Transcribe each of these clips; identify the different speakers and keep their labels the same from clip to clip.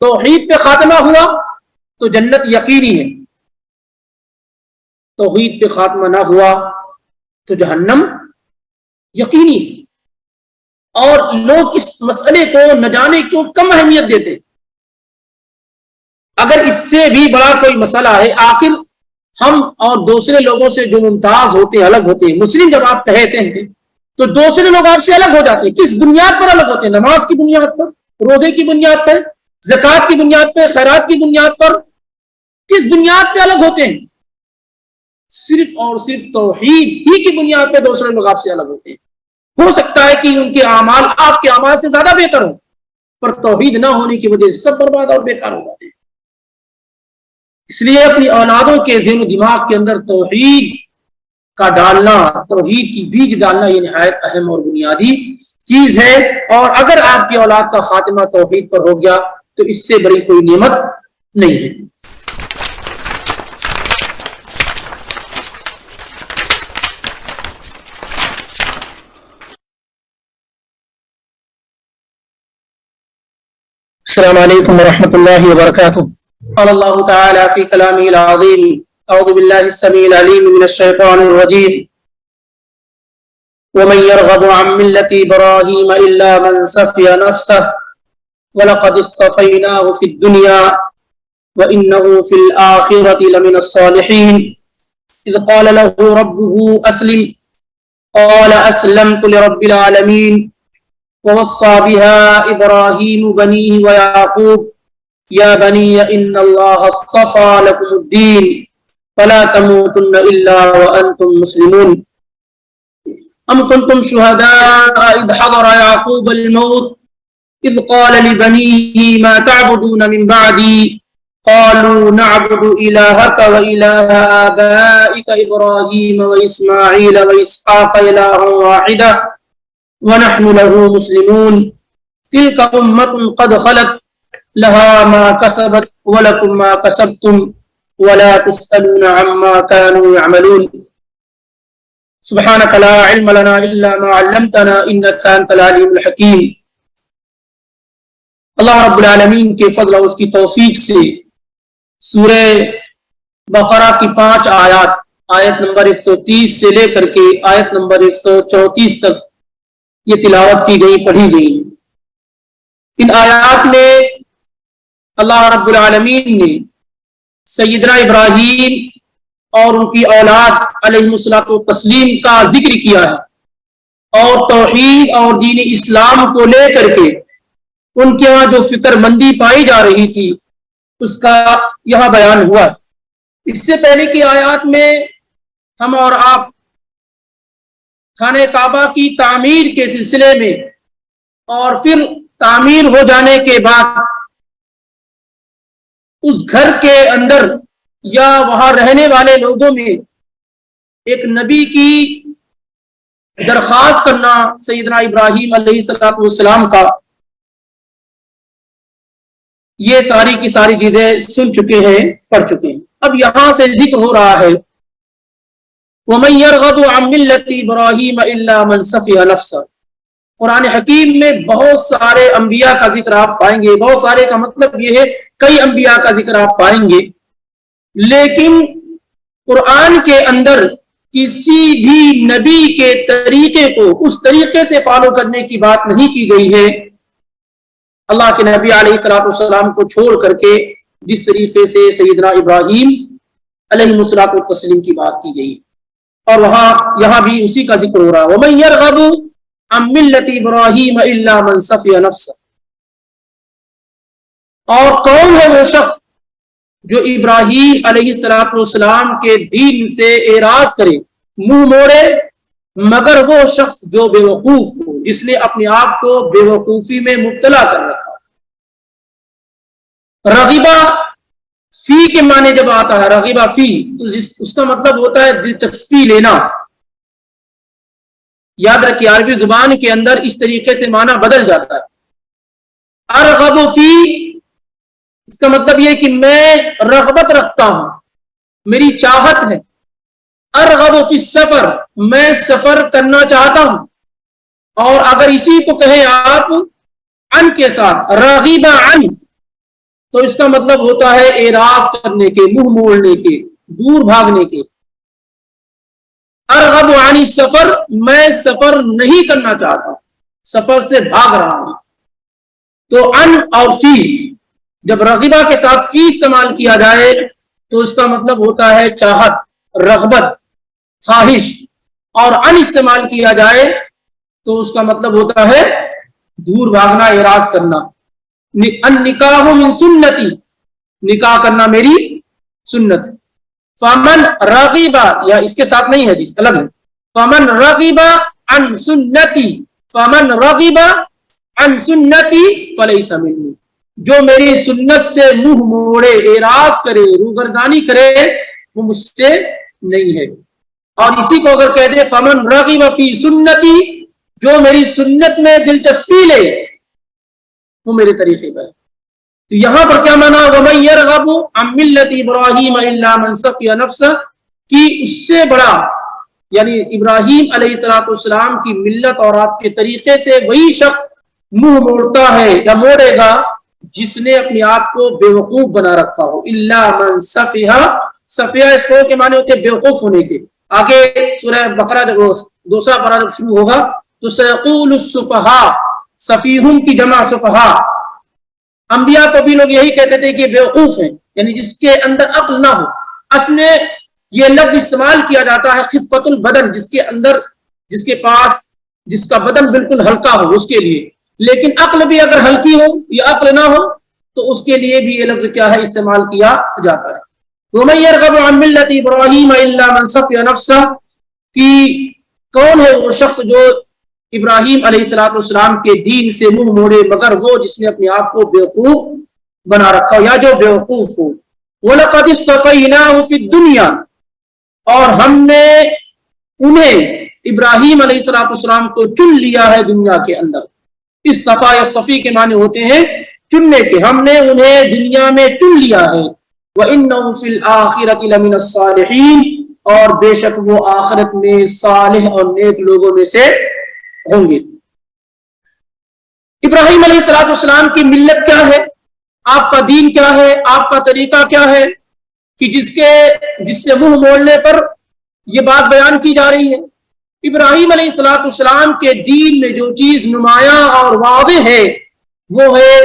Speaker 1: توحید پہ خاتمہ ہوا تو جنت یقینی ہے، توحید پہ خاتمہ نہ ہوا تو جہنم یقینی ہے۔ اور لوگ اس مسئلے کو نہ جانے کیوں کم اہمیت دیتے۔ اگر اس سے بھی بڑا کوئی مسئلہ ہے، آخر ہم اور دوسرے لوگوں سے جو ممتاز ہوتے ہیں، الگ ہوتے ہیں، مسلم جب آپ کہتے ہیں تو دوسرے لوگ آپ سے الگ ہو جاتے ہیں۔ کس بنیاد پر الگ ہوتے ہیں؟ نماز کی بنیاد پر، روزے کی بنیاد پر، زکوٰۃ کی بنیاد پر، خیرات کی بنیاد پر، کس بنیاد پہ الگ ہوتے ہیں؟ صرف اور صرف توحید ہی کی بنیاد پہ دوسرے لوگ آپ سے الگ ہوتے ہیں۔ ہو سکتا ہے کہ ان کے اعمال آپ کے اعمال سے زیادہ بہتر ہوں، پر توحید نہ ہونے کی وجہ سے سب برباد اور بیکار ہو جاتے ہیں۔ اس لیے اپنی اولادوں کے ذہن و دماغ کے اندر توحید کا ڈالنا، توحید کی بیج ڈالنا، یہ نہایت اہم اور بنیادی چیز ہے۔ اور اگر آپ کی اولاد کا خاتمہ توحید پر ہو گیا تو اس سے بڑی کوئی نعمت نہیں ہے۔ السلام علیکم ورحمۃ اللہ وبرکاتہ۔ قال اللہ تعالی فی کلامہ العظیم اعوذ باللہ السمیع العلیم من الشیطان الرجیم ومن يرغب عن ملة إبراهيم إلا من سفي نفسه ولقد اصطفيناه في الدنيا وإنه في الآخرة لمن الصالحين إذ قال له ربه أسلم قال أسلمت لرب العالمين ووصى بها إبراهيم بنيه ويعقوب يا بني إن الله اصطفى لكم الدين فلا تموتن إلا وأنتم مسلمون أم كنتم شهداء إذ حضر يعقوب الموت إذ قال لبنيه ما تعبدون من بعدي قالوا نعبد إلهك وإله آبائك إبراهيم وإسماعيل وإسحاق إلها واحدا ونحن له مسلمون تلك أمة قد خلت لها ما كسبت ولكم ما كسبتم ولا تسألون عما كانوا يعملون سبحانك لا علم لنا إلا ما علمتنا إنك أنت العليم الحكيم۔ اللہ رب العالمین کے فضل اور اس کی توفیق سے سورہ بقرہ کی 5 آیات، آیت نمبر 130 سے لے کر کے آیت نمبر 134 تک یہ تلاوت کی گئی، پڑھی گئی۔ ان آیات میں اللہ رب العالمین نے سیدنا ابراہیم اور ان کی اولاد علیہ الصلوۃ والتسلیم کا ذکر کیا ہے، اور توحید اور دین اسلام کو لے کر کے ان کے یہاں جو فکر مندی پائی جا رہی تھی اس کا یہاں بیان ہوا۔ اس سے پہلے کی آیات میں ہم اور آپ خانہ کعبہ کی تعمیر کے سلسلے میں اور پھر تعمیر ہو جانے کے بعد اس گھر کے اندر یا وہاں رہنے والے لوگوں میں ایک نبی کی درخواست کرنا سیدنا ابراہیم علیہ السلام کا، یہ ساری کی ساری چیزیں سن چکے ہیں، پڑھ چکے ہیں۔ اب یہاں سے ذکر ہو رہا ہے وَمَن يَرْغَبُ عَن مِّلَّةِ إِبْرَاهِيمَ إِلَّا مَن سَفِهَ نَفْسَهُ۔ قرآن حکیم میں بہت سارے انبیاء کا ذکر آپ پائیں گے، بہت سارے کا مطلب یہ ہے کئی انبیاء کا ذکر آپ پائیں گے، لیکن قرآن کے اندر کسی بھی نبی کے طریقے کو اس طریقے سے فالو کرنے کی بات نہیں کی گئی ہے اللہ کے نبی علیہ السلام کو چھوڑ کر کے، جس طریقے سے سیدنا ابراہیم علیہ السلام کی بات کی گئی، اور وہاں یہاں بھی اسی کا ذکر ہو رہا ہے وَمَن يَرْغَبُ عَن مِّلَّةِ إِبْرَاهِيمَ إِلَّا مَن سَفِيَ نَفْسَهُ۔ اور کون ہے وہ شخص جو ابراہیم علیہ السلام کے دین سے اعراض کرے، منہ موڑے، مگر وہ شخص جو بے وقوف ہو، جس نے اپنے آپ کو بے وقوفی میں مبتلا کر رکھا۔ رغبہ فی کے معنی جب آتا ہے رغبہ فی، تو اس کا مطلب ہوتا ہے دلچسپی لینا۔ یاد رکھیے عربی زبان کے اندر اس طریقے سے معنی بدل جاتا ہے۔ ارغب فی، اس کا مطلب یہ کہ میں رغبت رکھتا ہوں، میری چاہت ہے۔ ارغب فی السفر، میں سفر کرنا چاہتا ہوں۔ اور اگر اسی کو کہیں آپ عن کے ساتھ، رغب عن، تو اس کا مطلب ہوتا ہے اعراض کرنے کے، منہ موڑنے کے، دور بھاگنے کے۔ ارغب عن السفر، میں سفر نہیں کرنا چاہتا، سفر سے بھاگ رہا ہوں۔ تو ان اور فی، جب رغبہ کے ساتھ فی استعمال کیا جائے تو اس کا مطلب ہوتا ہے چاہت، رغبت، خواہش، اور ان استعمال کیا جائے تو اس کا مطلب ہوتا ہے دور بھاگنا، اعراض کرنا۔ النکاح من سنتی، نکاح کرنا میری سنت۔ فمن رغب، یا اس کے ساتھ نہیں ہے جس الگ ہے، فمن رغب عن سنتی، فمن رغب عن سنتی فلیس منی، جو میری سنت سے منہ موڑے، اعراض کرے، روگردانی کرے، وہ مجھ سے نہیں ہے۔ اور اسی کو اگر کہہ دے فمن رغب فی سنتی، جو میری سنت میں دلچسپی لے وہ میرے طریقے پر ہے۔ تو یہاں پر کیا مانا، وَمَن يَرْغَبُ عَن مِّلَّةِ إِبْرَاهِيمَ إِلَّا مَن سَفِيَ نَفْسَهُ، کہ اس سے بڑا یعنی ابراہیم علیہ السلام کی ملت اور آپ کے طریقے سے وہی شخص منہ موڑتا ہے یا موڑے گا جس نے اپنے آپ کو بیوقوف بنا رکھا ہو۔ الا من سفیہ، سفیہ اس کو کے معنی ہوتے ہیں بیوقوف ہونے کے۔ آگے سورہ بقرہ دوسرا پارہ جب شروع ہوگا تو سیقول السفہاء، سفیہم کی جمع سفہاء، انبیاء کو بھی لوگ یہی کہتے تھے کہ بیوقوف ہیں، یعنی جس کے اندر عقل نہ ہو۔ اصل میں یہ لفظ استعمال کیا جاتا ہے خفت البدن، جس کے اندر، جس کے پاس، جس کا بدن بالکل ہلکا ہو اس کے لیے، لیکن عقل بھی اگر ہلکی ہو یا عقل نہ ہو تو اس کے لیے بھی یہ لفظ کیا ہے استعمال کیا جاتا ہے۔ وَمَن يَرْغَبُ عَن مِّلَّةِ إِبْرَاهِيمَ إِلَّا مَن سَفِيَ نَفْسَهُ، کہ کون ہے وہ شخص جو ابراہیم علیہ السلام کے دین سے منہ موڑے مگر وہ جس نے اپنے آپ کو بیوقوف بنا رکھا ہو یا جو بیوقوف ہو۔ وَلَقَدِ اصْطَفَيْنَاهُ فِي الدُّنْيَا، اور ہم نے انہیں ابراہیم علیہ السلام کو چن لیا ہے دنیا کے اندر۔ اصطفا یا صفی کے معنی ہوتے ہیں چننے کے، ہم نے انہیں دنیا میں چن لیا ہے۔ وَإِنَّهُ فِي الْآخِرَةِ لَمِنَ الصَّالِحِينَ، اور بے شک وہ آخرت میں صالح اور نیک لوگوں میں سے ہوں گے۔ ابراہیم علیہ السلام کی ملت کیا ہے، آپ کا دین کیا ہے، آپ کا طریقہ کیا ہے، کہ جس سے منہ موڑنے پر یہ بات بیان کی جا رہی ہے۔ ابراہیم علیہ السلام کے دین میں جو چیز نمایاں اور واضح ہے وہ ہے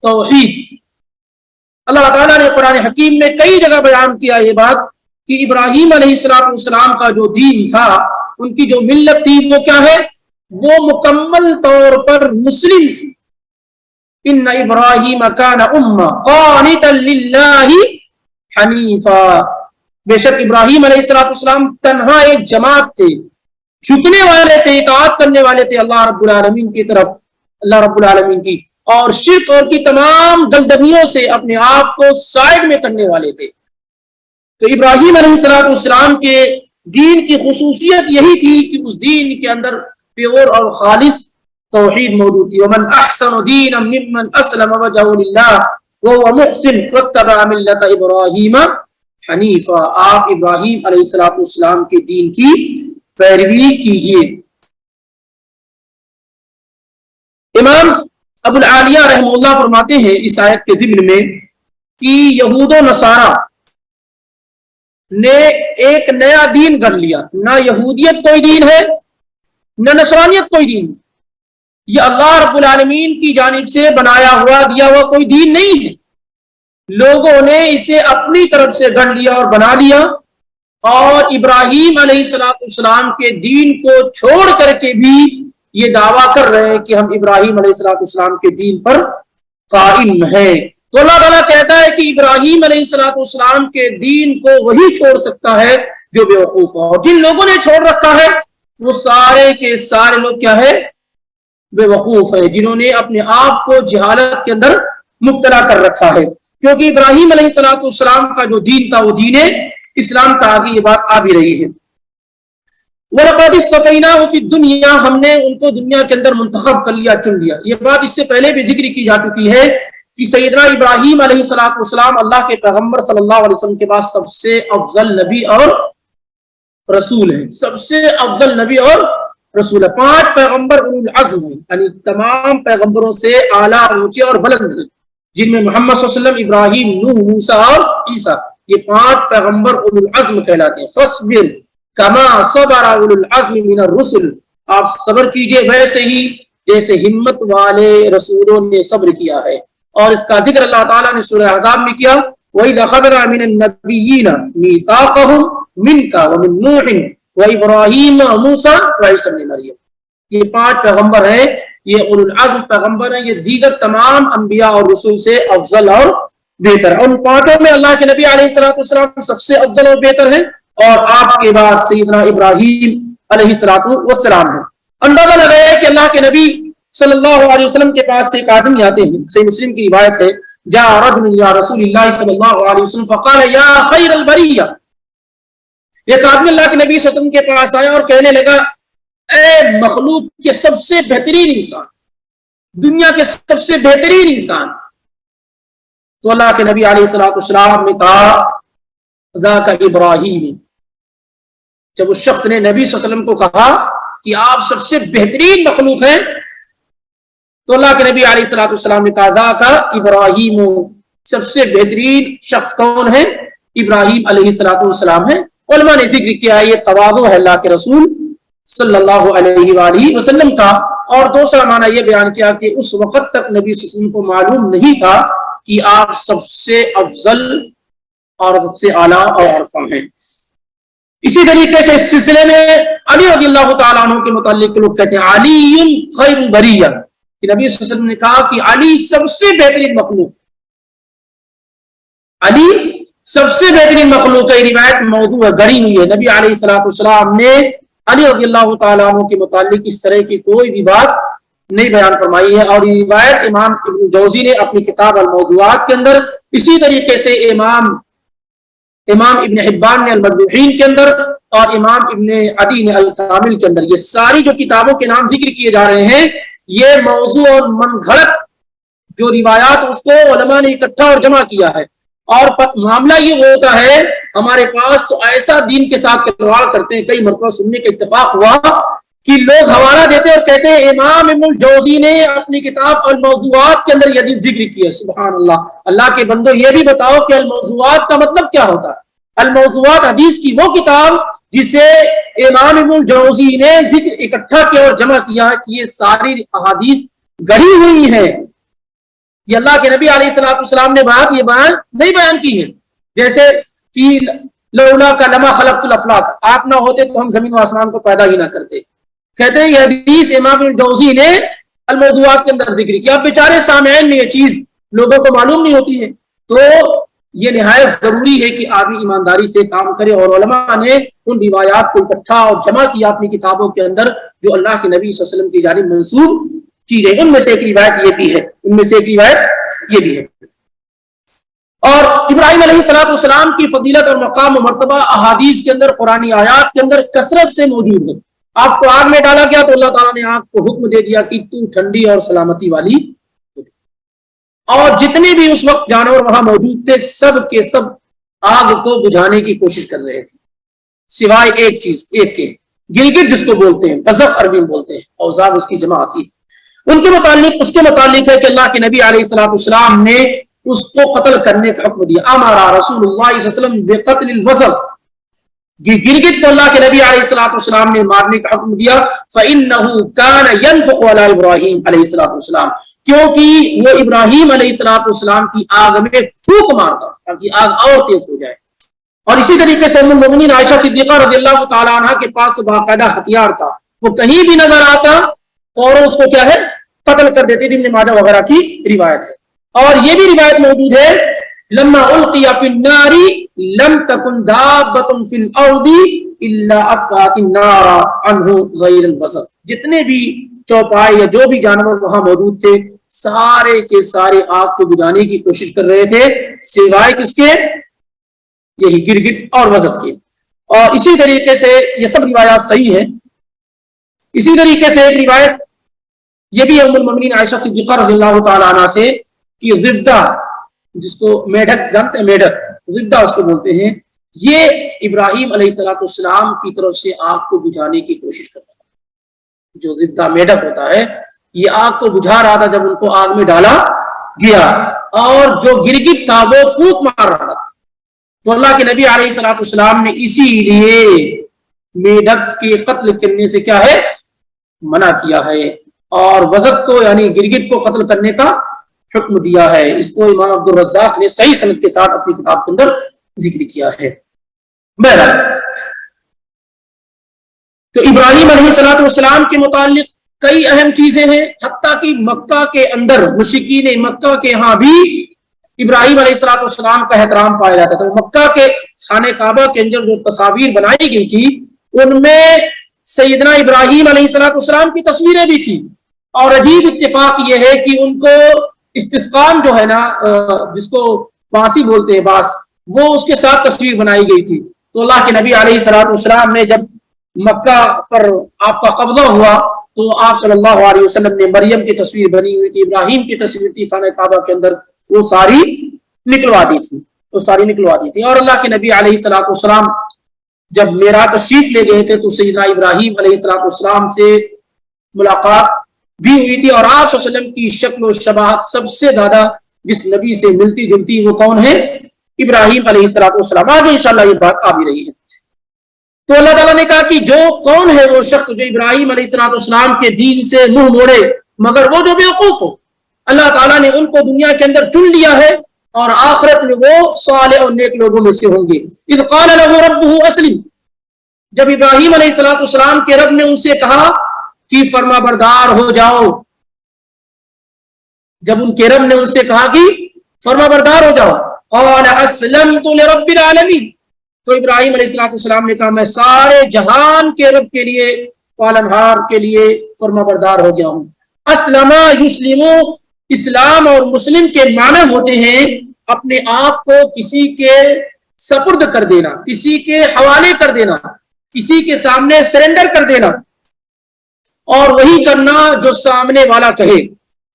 Speaker 1: توحید۔ اللہ تعالیٰ نے قرآن حکیم میں کئی جگہ بیان کیا یہ بات کہ ابراہیم علیہ السلام کا جو دین تھا، ان کی جو ملت تھی وہ کیا ہے، وہ مکمل طور پر مسلم تھی۔ ان ابراہیم کان امہ قانتا للہ حنیفا، بے شک ابراہیم علیہ السلام تنہا ایک جماعت تھے، جھکنے والے تھے، اطاعت کرنے والے تھے اللہ رب العالمین کی طرف، اللہ رب العالمین کی، اور شرک اور کی تمام دلدلیوں سے اپنے آپ کو سائڈ میں کرنے والے تھے۔ تو ابراہیم علیہ السلام کے دین کی خصوصیت یہی تھی کہ اس دین کے اندر پیور اور خالص توحید موجود تھی۔ ومن احسن دینا ممن اسلم وجهه للہ وهو محسن واتبع ملت ابراہیم حنیفا، آپ ابراہیم علیہ السلام کے دین کی پیروی کیجیے۔ امام ابو العالیہ رحمہ اللہ فرماتے ہیں اس آیت کے ضمن میں کہ یہود و نصارہ نے ایک نیا دین گھڑ لیا، نہ یہودیت کوئی دین ہے نہ نصرانیت کوئی دین، یہ اللہ رب العالمین کی جانب سے بنایا ہوا دیا ہوا کوئی دین نہیں ہے، لوگوں نے اسے اپنی طرف سے گھڑ لیا اور بنا لیا، اور ابراہیم علیہ السلام کے دین کو چھوڑ کر کے بھی یہ دعویٰ کر رہے ہیں کہ ہم ابراہیم علیہ السلام کے دین پر قائم ہیں۔ تو اللہ تعالیٰ کہتا ہے کہ ابراہیم علیہ السلام کے دین کو وہی چھوڑ سکتا ہے جو بیوقوف ہو، اور جن لوگوں نے چھوڑ رکھا ہے وہ سارے کے سارے لوگ کیا ہے، بے وقوف ہے، جنہوں نے اپنے آپ کو جہالت کے اندر مبتلا کر رکھا ہے، کیونکہ ابراہیم علیہ السلام کا جو دین تھا وہ دین اسلام تھا۔ آگے یہ بات آ بھی رہی ہے۔ وَلَقَدِ اصْطَفَيْنَاهُ فِي الدُّنْيَا، ہم نے ان کو دنیا کے اندر منتخب کر لیا، چن لیا۔ یہ بات اس سے پہلے بھی ذکر کی جا چکی ہے کہ سیدنا ابراہیم علیہ السلام اللہ کے پیغمبر صلی اللہ علیہ وسلم کے بعد سب سے افضل نبی اور رسول ہیں، سب سے افضل نبی اور رسول ہے۔ 5 پیغمبر اولو العزم ہیں، یعنی تمام پیغمبروں سے اعلیٰ، اونچے اور بلند ہیں، جن میں محمد صلی اللہ علیہ وسلم، ابراہیم، نوح، موسیٰ اور عیسیٰ، یہ 5 پیغمبر اولو العزم کہلاتے ہیں۔ فاصبر کما صبر اولو العزم من الرسل، آپ صبر کیجئے ویسے ہی جیسے ہمت والے رسولوں نے صبر کیا ہے۔ اور اس کا ذکر اللہ تعالیٰ نے سورہ احزاب میں کیا، وَإِذْ أَخَذْنَا مِنَ النَّبِيِّينَ مِيثَاقَهُمْ مِنْكَ وَمِن نُوحٍ وَإِبْرَاهِيمَ وَمُوسَىٰ وَعِيسَىٰ ابْنِ مَرْيَمَ، یہ 5 پیغمبر ہیں، یہ اولو العزم پیغمبر ہیں، یہ دیگر تمام انبیاء اور رسول سے افضل اور بہتر ہے۔ اور ان 5 میں اللہ کے نبی علیہ السلام سب سے افضل اور بہتر ہیں، اور آپ کے بعد سیدنا ابراہیم علیہ السلام ہیں۔ اندازہ لگایا ہے کہ اللہ کے نبی صلی اللہ علیہ وسلم کے پاس ایک آدمی آتے ہیں، صحیح مسلم کی روایت ہے، جاء رجل یا رسول اللہ صلی اللہ علیہ وسلم فقال یا خیر البریہ، ایک آدمی اللہ کے نبی صلی اللہ علیہ وسلم کے پاس آیا اور کہنے لگا، اے مخلوق کے سب سے بہترین انسان، دنیا کے سب سے بہترین انسان۔ تو اللہ کے نبی علیہ السلام نے کہا ذاک ابراہیم، جب اس شخص نے نبی صلی اللہ علیہ وسلم کو کہا کہ آپ سب سے بہترین مخلوق ہیں، تو اللہ کے نبی علیہ السلام نے کہا ذاک ابراہیم، سب سے بہترین شخص کون ہے؟ ابراہیم علیہ السلام ہے۔ علماء نے ذکر کیا یہ تواضع ہے اللہ کے رسول صلی اللہ علیہ وآلہ وسلم کا۔ اور دوسرا معنی یہ بیان کیا کہ اس وقت تک نبی صلی اللہ علیہ وسلم کو معلوم نہیں تھا کہ آپ سب سے افضل اور سب سے اعلیٰ اور ارفع ہیں۔ اسی طریقے سے اس سلسلے میں علی رضی اللہ تعالیٰ عنہ کے متعلق لوگ کہتے ہیں علی خیر البریہ، کہ نبی صلی اللہ علیہ وسلم نے کہا کہ علی سب سے بہترین مخلوق، علی سب سے بہترین مخلوق ہے۔ روایت موضوع ہے، گڑی ہوئی ہے۔ نبی علیہ السلام نے علی رضی اللہ تعالیٰ عنہ کے متعلق اس طرح کی کوئی بھی بات نہیں بیان فرمائی ہے۔ اور یہ روایت امام ابن جوزی نے اپنی کتاب الموضوعات کے اندر، اسی طریقے سے امام ابن حبان نے المجروحین کے اندر، اور امام ابن عدی نے الکامل کے اندر، یہ ساری جو کتابوں کے نام ذکر کیے جا رہے ہیں، یہ موضوع اور من گھڑت جو روایات اس کو علماء نے اکٹھا اور جمع کیا ہے۔ اور معاملہ یہ ہوتا ہے، ہمارے پاس تو ایسا دین کے ساتھ کھلواڑ کرتے ہیں، کئی مرتبہ سننے کا اتفاق ہوا کہ لوگ حوالہ دیتے اور کہتے ہیں امام ابن الجوزی نے اپنی کتاب الموضوعات کے اندر یہ ذکر کیا۔ سبحان اللہ، اللہ کے بندو یہ بھی بتاؤ کہ الموضوعات کا مطلب کیا ہوتا ہے؟ الموضوعات حدیث کی وہ کتاب جسے امام ابن الجوزی نے ذکر اکٹھا کیا اور جمع کیا کہ یہ ساری احادیث گڑھی ہوئی ہیں، یہ اللہ کے نبی علیہ السلام نے یہ بیان نہیں بیان کی ہے۔ جیسے کہ لولا کا لما خلقت الافلاک، آپ نہ ہوتے تو ہم زمین و آسمان کو پیدا ہی نہ کرتے، کہتے ہیں یہ حدیث امام ابن جوزی نے الموضوعات کے اندر ذکر کیا۔ اب بیچارے سامعین میں یہ چیز لوگوں کو معلوم نہیں ہوتی ہے، تو یہ نہایت ضروری ہے کہ آدمی ایمانداری سے کام کرے۔ اور علماء نے ان روایات کو اکٹھا اور جمع کیا اپنی کتابوں کے اندر جو اللہ کے نبی صلی اللہ علیہ وسلم کی جانب منسوب کی گئی، ان میں سے ایک روایت یہ بھی ہے۔ اور ابراہیم علیہ السلام کی فضیلت اور مقام و مرتبہ احادیث کے اندر، قرآنی آیات کے اندر کثرت سے موجود ہے۔ آپ کو آگ میں ڈالا گیا تو اللہ تعالیٰ نے آگ کو حکم دے دیا کہ تو ٹھنڈی اور سلامتی والی، اور جتنے بھی اس وقت جانور وہاں موجود تھے سب کے سب آگ کو بجھانے کی کوشش کر رہے تھے، سوائے ایک کے گلگت جس کو بولتے ہیں، بزق عربی میں بولتے ہیں، اوزاغ اس کی جمع آتی ہے۔ اس کے متعلق ہے کہ اللہ کے نبی علیہ السلام نے اس کو قتل کرنے کا حکم دیا۔ امر رسول اللہ صلی اللہ علیہ وسلم بقتل الوزغ، گلگت کو اللہ کے نبی علیہ السلام نے مارنے کا حکم دیا۔ فإنه كان ينفخ على ابراہیم علیہ السلام، کیونکہ وہ ابراہیم علیہ السلام کی آگ میں پھونک مارتا تاکہ آگ اور تیز ہو جائے۔ اور اسی طریقے سے ام المؤمنین عائشہ صدیقہ رضی اللہ تعالی عنہ کے پاس باقاعدہ ہتھیار تھا، وہ کہیں بھی نظر آتا فوراً اس کو کیا ہے قتل کر دیتے تھے، ابن ماجہ وغیرہ کی روایت ہے۔ اور یہ بھی روایت موجود ہے لما القی فی النار لم تکن دابۃ فی الارض الا اطفأت النار عنہ غیر الوسط، جتنے بھی چوپائے یا جو بھی جانور وہاں موجود تھے سارے کے سارے آگ کو بجھانے کی کوشش کر رہے تھے سوائے کس کے؟ یہی گرگٹ اور وزغ کے۔ اور اسی طریقے سے یہ سب روایات صحیح ہیں۔ اسی طریقے سے ایک روایت یہ بھی ام المؤمنین عائشہ صدیقہ رضی اللہ تعالی عنہ سے کہ ضفدع، جس کو میڈک جانتے ہیں، میڈک ضفدع اس کو بولتے ہیں، یہ ابراہیم علیہ السلام کی طرف سے آگ کو بجھانے کی کوشش کرتا تھا۔ جو ضفدع میڈک ہوتا ہے یہ آگ کو بجھا رہا تھا، جب ان کو آگ میں ڈالا گیا اور جو گرگٹ تھا وہ پھونک مار رہا تھا. تو اللہ کے نبی علیہ الصلوۃ والسلام نے اسی لیے میڈک کے قتل کرنے سے کیا ہے منع کیا ہے اور وزغ کو یعنی گرگٹ کو قتل کرنے کا حکم دیا ہے. اس کو امام عبد الرزاق نے صحیح سند کے ساتھ اپنی کتاب کے اندر ذکر کیا ہے. بہرحال تو ابراہیم علیہ الصلوۃ والسلام کے متعلق کئی اہم چیزیں ہیں، حتیٰ کہ مکہ کے اندر مشرکین مکہ کے ہاں بھی ابراہیم علیہ الصلوۃ والسلام کا احترام پایا جاتا تھا. مکہ کے خانہ کعبہ کے اندر جو تصاویر بنائی گئی تھی ان میں سیدنا ابراہیم علیہ الصلوۃ والسلام کی تصویریں بھی تھی. اور عجیب اتفاق یہ ہے کہ ان کو استسقام جو ہے نا جس کو باسی بولتے ہیں باس، وہ اس کے ساتھ تصویر بنائی گئی تھی. تو اللہ کے نبی علیہ الصلوۃ والسلام نے جب مکہ پر آپ کا قبضہ ہوا تو آپ صلی اللہ علیہ وسلم نے مریم کی تصویر بنی ہوئی تھی، ابراہیم کی تصویر تھی خانہ کعبہ کے اندر، وہ ساری نکلوا دی تھی. اور اللہ کے نبی علیہ الصلوۃ والسلام جب معراج تشریف لے گئے تھے تو سیدنا ابراہیم علیہ الصلوۃ والسلام سے ملاقات بھی ہوئی تھی. اور آپ صلی اللہ علیہ وسلم کی شکل و شباہت سب سے زیادہ جس نبی سے ملتی جلتی وہ کون ہے؟ ابراہیم علیہ الصلوۃ والسلام. آگے انشاءاللہ یہ بات آ بھی رہی ہے. تو اللہ تعالیٰ نے کہا کہ جو کون ہے وہ شخص جو ابراہیم علیہ الصلوۃ والسلام کے دین سے منہ موڑے مگر وہ جو بیوقوف ہو. اللہ تعالیٰ نے ان کو دنیا کے اندر چن لیا ہے اور آخرت میں وہ صالح اور نیک لوگوں میں سے ہوں گے. اذ قال له ربه اسلم، جب ابراہیم علیہ الصلوۃ والسلام کے رب نے ان سے کہا کہ فرما بردار ہو جاؤ، جب ان کے رب نے ان سے کہا کہ فرما بردار ہو جاؤ، قال اسلمت لرب العالمین، تو ابراہیم علیہ الصلوۃ والسلام نے کہا میں سارے جہان کے رب کے لیے پالنہار کے لیے فرما بردار ہو گیا ہوں. اسلم یسلم، اسلام اور مسلم کے معنی ہوتے ہیں اپنے آپ کو کسی کے سپرد کر دینا، کسی کے حوالے کر دینا، کسی کے سامنے سرنڈر کر دینا اور وہی کرنا جو سامنے والا کہے،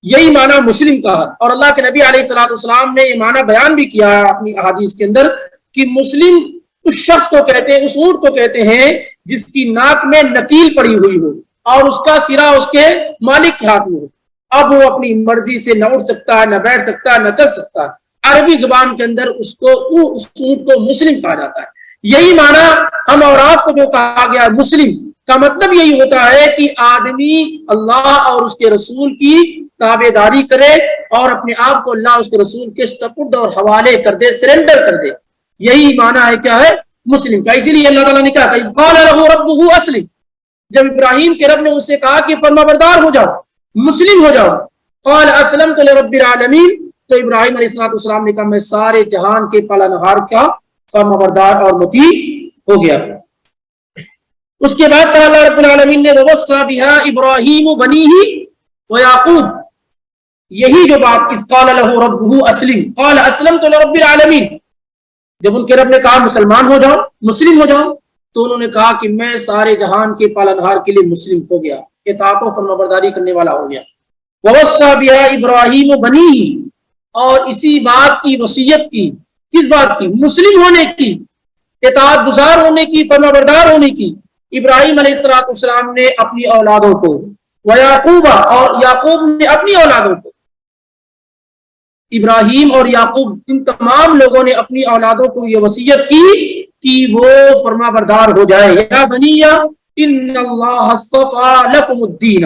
Speaker 1: یہی معنی مسلم کا ہے. اور اللہ کے نبی علیہ الصلوۃ والسلام نے یہ معنی بیان بھی کیا ہے اپنی احادیث کے اندر کہ مسلم اس شخص کو کہتے ہیں، اس اونٹ کو کہتے ہیں جس کی ناک میں نکیل پڑی ہوئی ہو اور اس کا سرا اس کے مالک کے ہاتھ میں ہو. اب وہ اپنی مرضی سے نہ اٹھ سکتا ہے، نہ بیٹھ سکتا ہے، نہ چل سکتا ہے. عربی زبان کے اندر اس اونٹ کو مسلم کہا جاتا ہے. یہی معنی ہم اور آپ کو جو کہا گیا مسلم کا مطلب یہی ہوتا ہے کہ آدمی اللہ اور اس کے رسول کی تابع داری کرے اور اپنے آپ کو اللہ اس کے رسول کے سپرد اور حوالے کر دے، سرنڈر کر دے. یہی معنی ہے کیا ہے مسلم کا. اسی لیے اللہ تعالیٰ نے کہا کہ قال له ربه اسلم، جب ابراہیم کے رب نے اس سے کہا کہ فرما بردار ہو جاؤ، مسلم ہو جاؤ، قال اسلمت لرب العالمین، تو ابراہیم علیہ الصلوۃ والسلام نے کہا میں سارے جہان کے پالنہار کا فرما بردار اور مطیع ہو گیا. اس کے بعد کہا اللہ رب العالمین نے ووصى بها ابراہیم بنیہ ویعقوب، یہی جو بات اذ قال له ربه اسلم قال اسلمت لرب العالمین، جب ان کے رب نے کہا مسلمان ہو جاؤ، مسلم ہو جاؤ، تو انہوں نے کہا کہ میں سارے جہان کے پالنہار کے لیے مسلم ہو گیا، اطاعت و فرمانبرداری کرنے والا ہو گیا. ووصى بها ابراہیم بنیہ، اور اسی بات کی وصیت کی، کس بات کی؟ مسلم ہونے کی، اطاعت گزار ہونے کی، فرمانبردار ہونے کی، ابراہیم علیہ الصلوۃ والسلام نے اپنی اولادوں کو، ویعقوب، اور یعقوب نے اپنی اولادوں کو. ابراہیم اور یعقوب ان تمام لوگوں نے اپنی اولادوں کو یہ وصیت کی کہ وہ فرما بردار ہو جائے. یا بنی ان اللہ اصطفى لكم الدین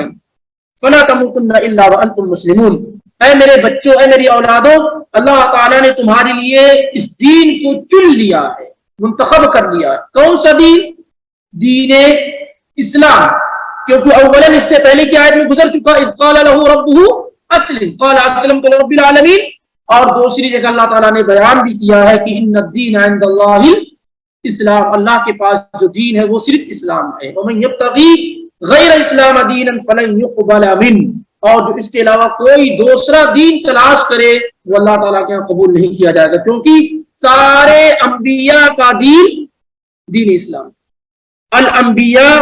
Speaker 1: فلا تموتن الا وانتم مسلمون، اے میرے بچوں، اے میری اولادوں، اللہ تعالیٰ نے تمہارے لیے اس دین کو چن لیا ہے، منتخب کر لیا ہے. کون سا دین؟ دین اسلام، کیونکہ اولا اس سے پہلے کی آیت میں گزر چکا اذ قال له ربه اسلم قال اسلمت لرب العالمین. اور دوسری جگہ اللہ تعالیٰ نے بیان بھی کیا ہے کہ ان الدین عند اللہ اسلام، اللہ کے پاس جو دین ہے وہ صرف اسلام ہے. ومن یبتغی غیر اسلام دینا فلن يقبل منہ، اور جو اس کے علاوہ کوئی دوسرا دین تلاش کرے وہ اللہ تعالیٰ کے یہاں قبول نہیں کیا جائے گا، کیونکہ سارے انبیاء کا دین دین اسلام. الانبیاء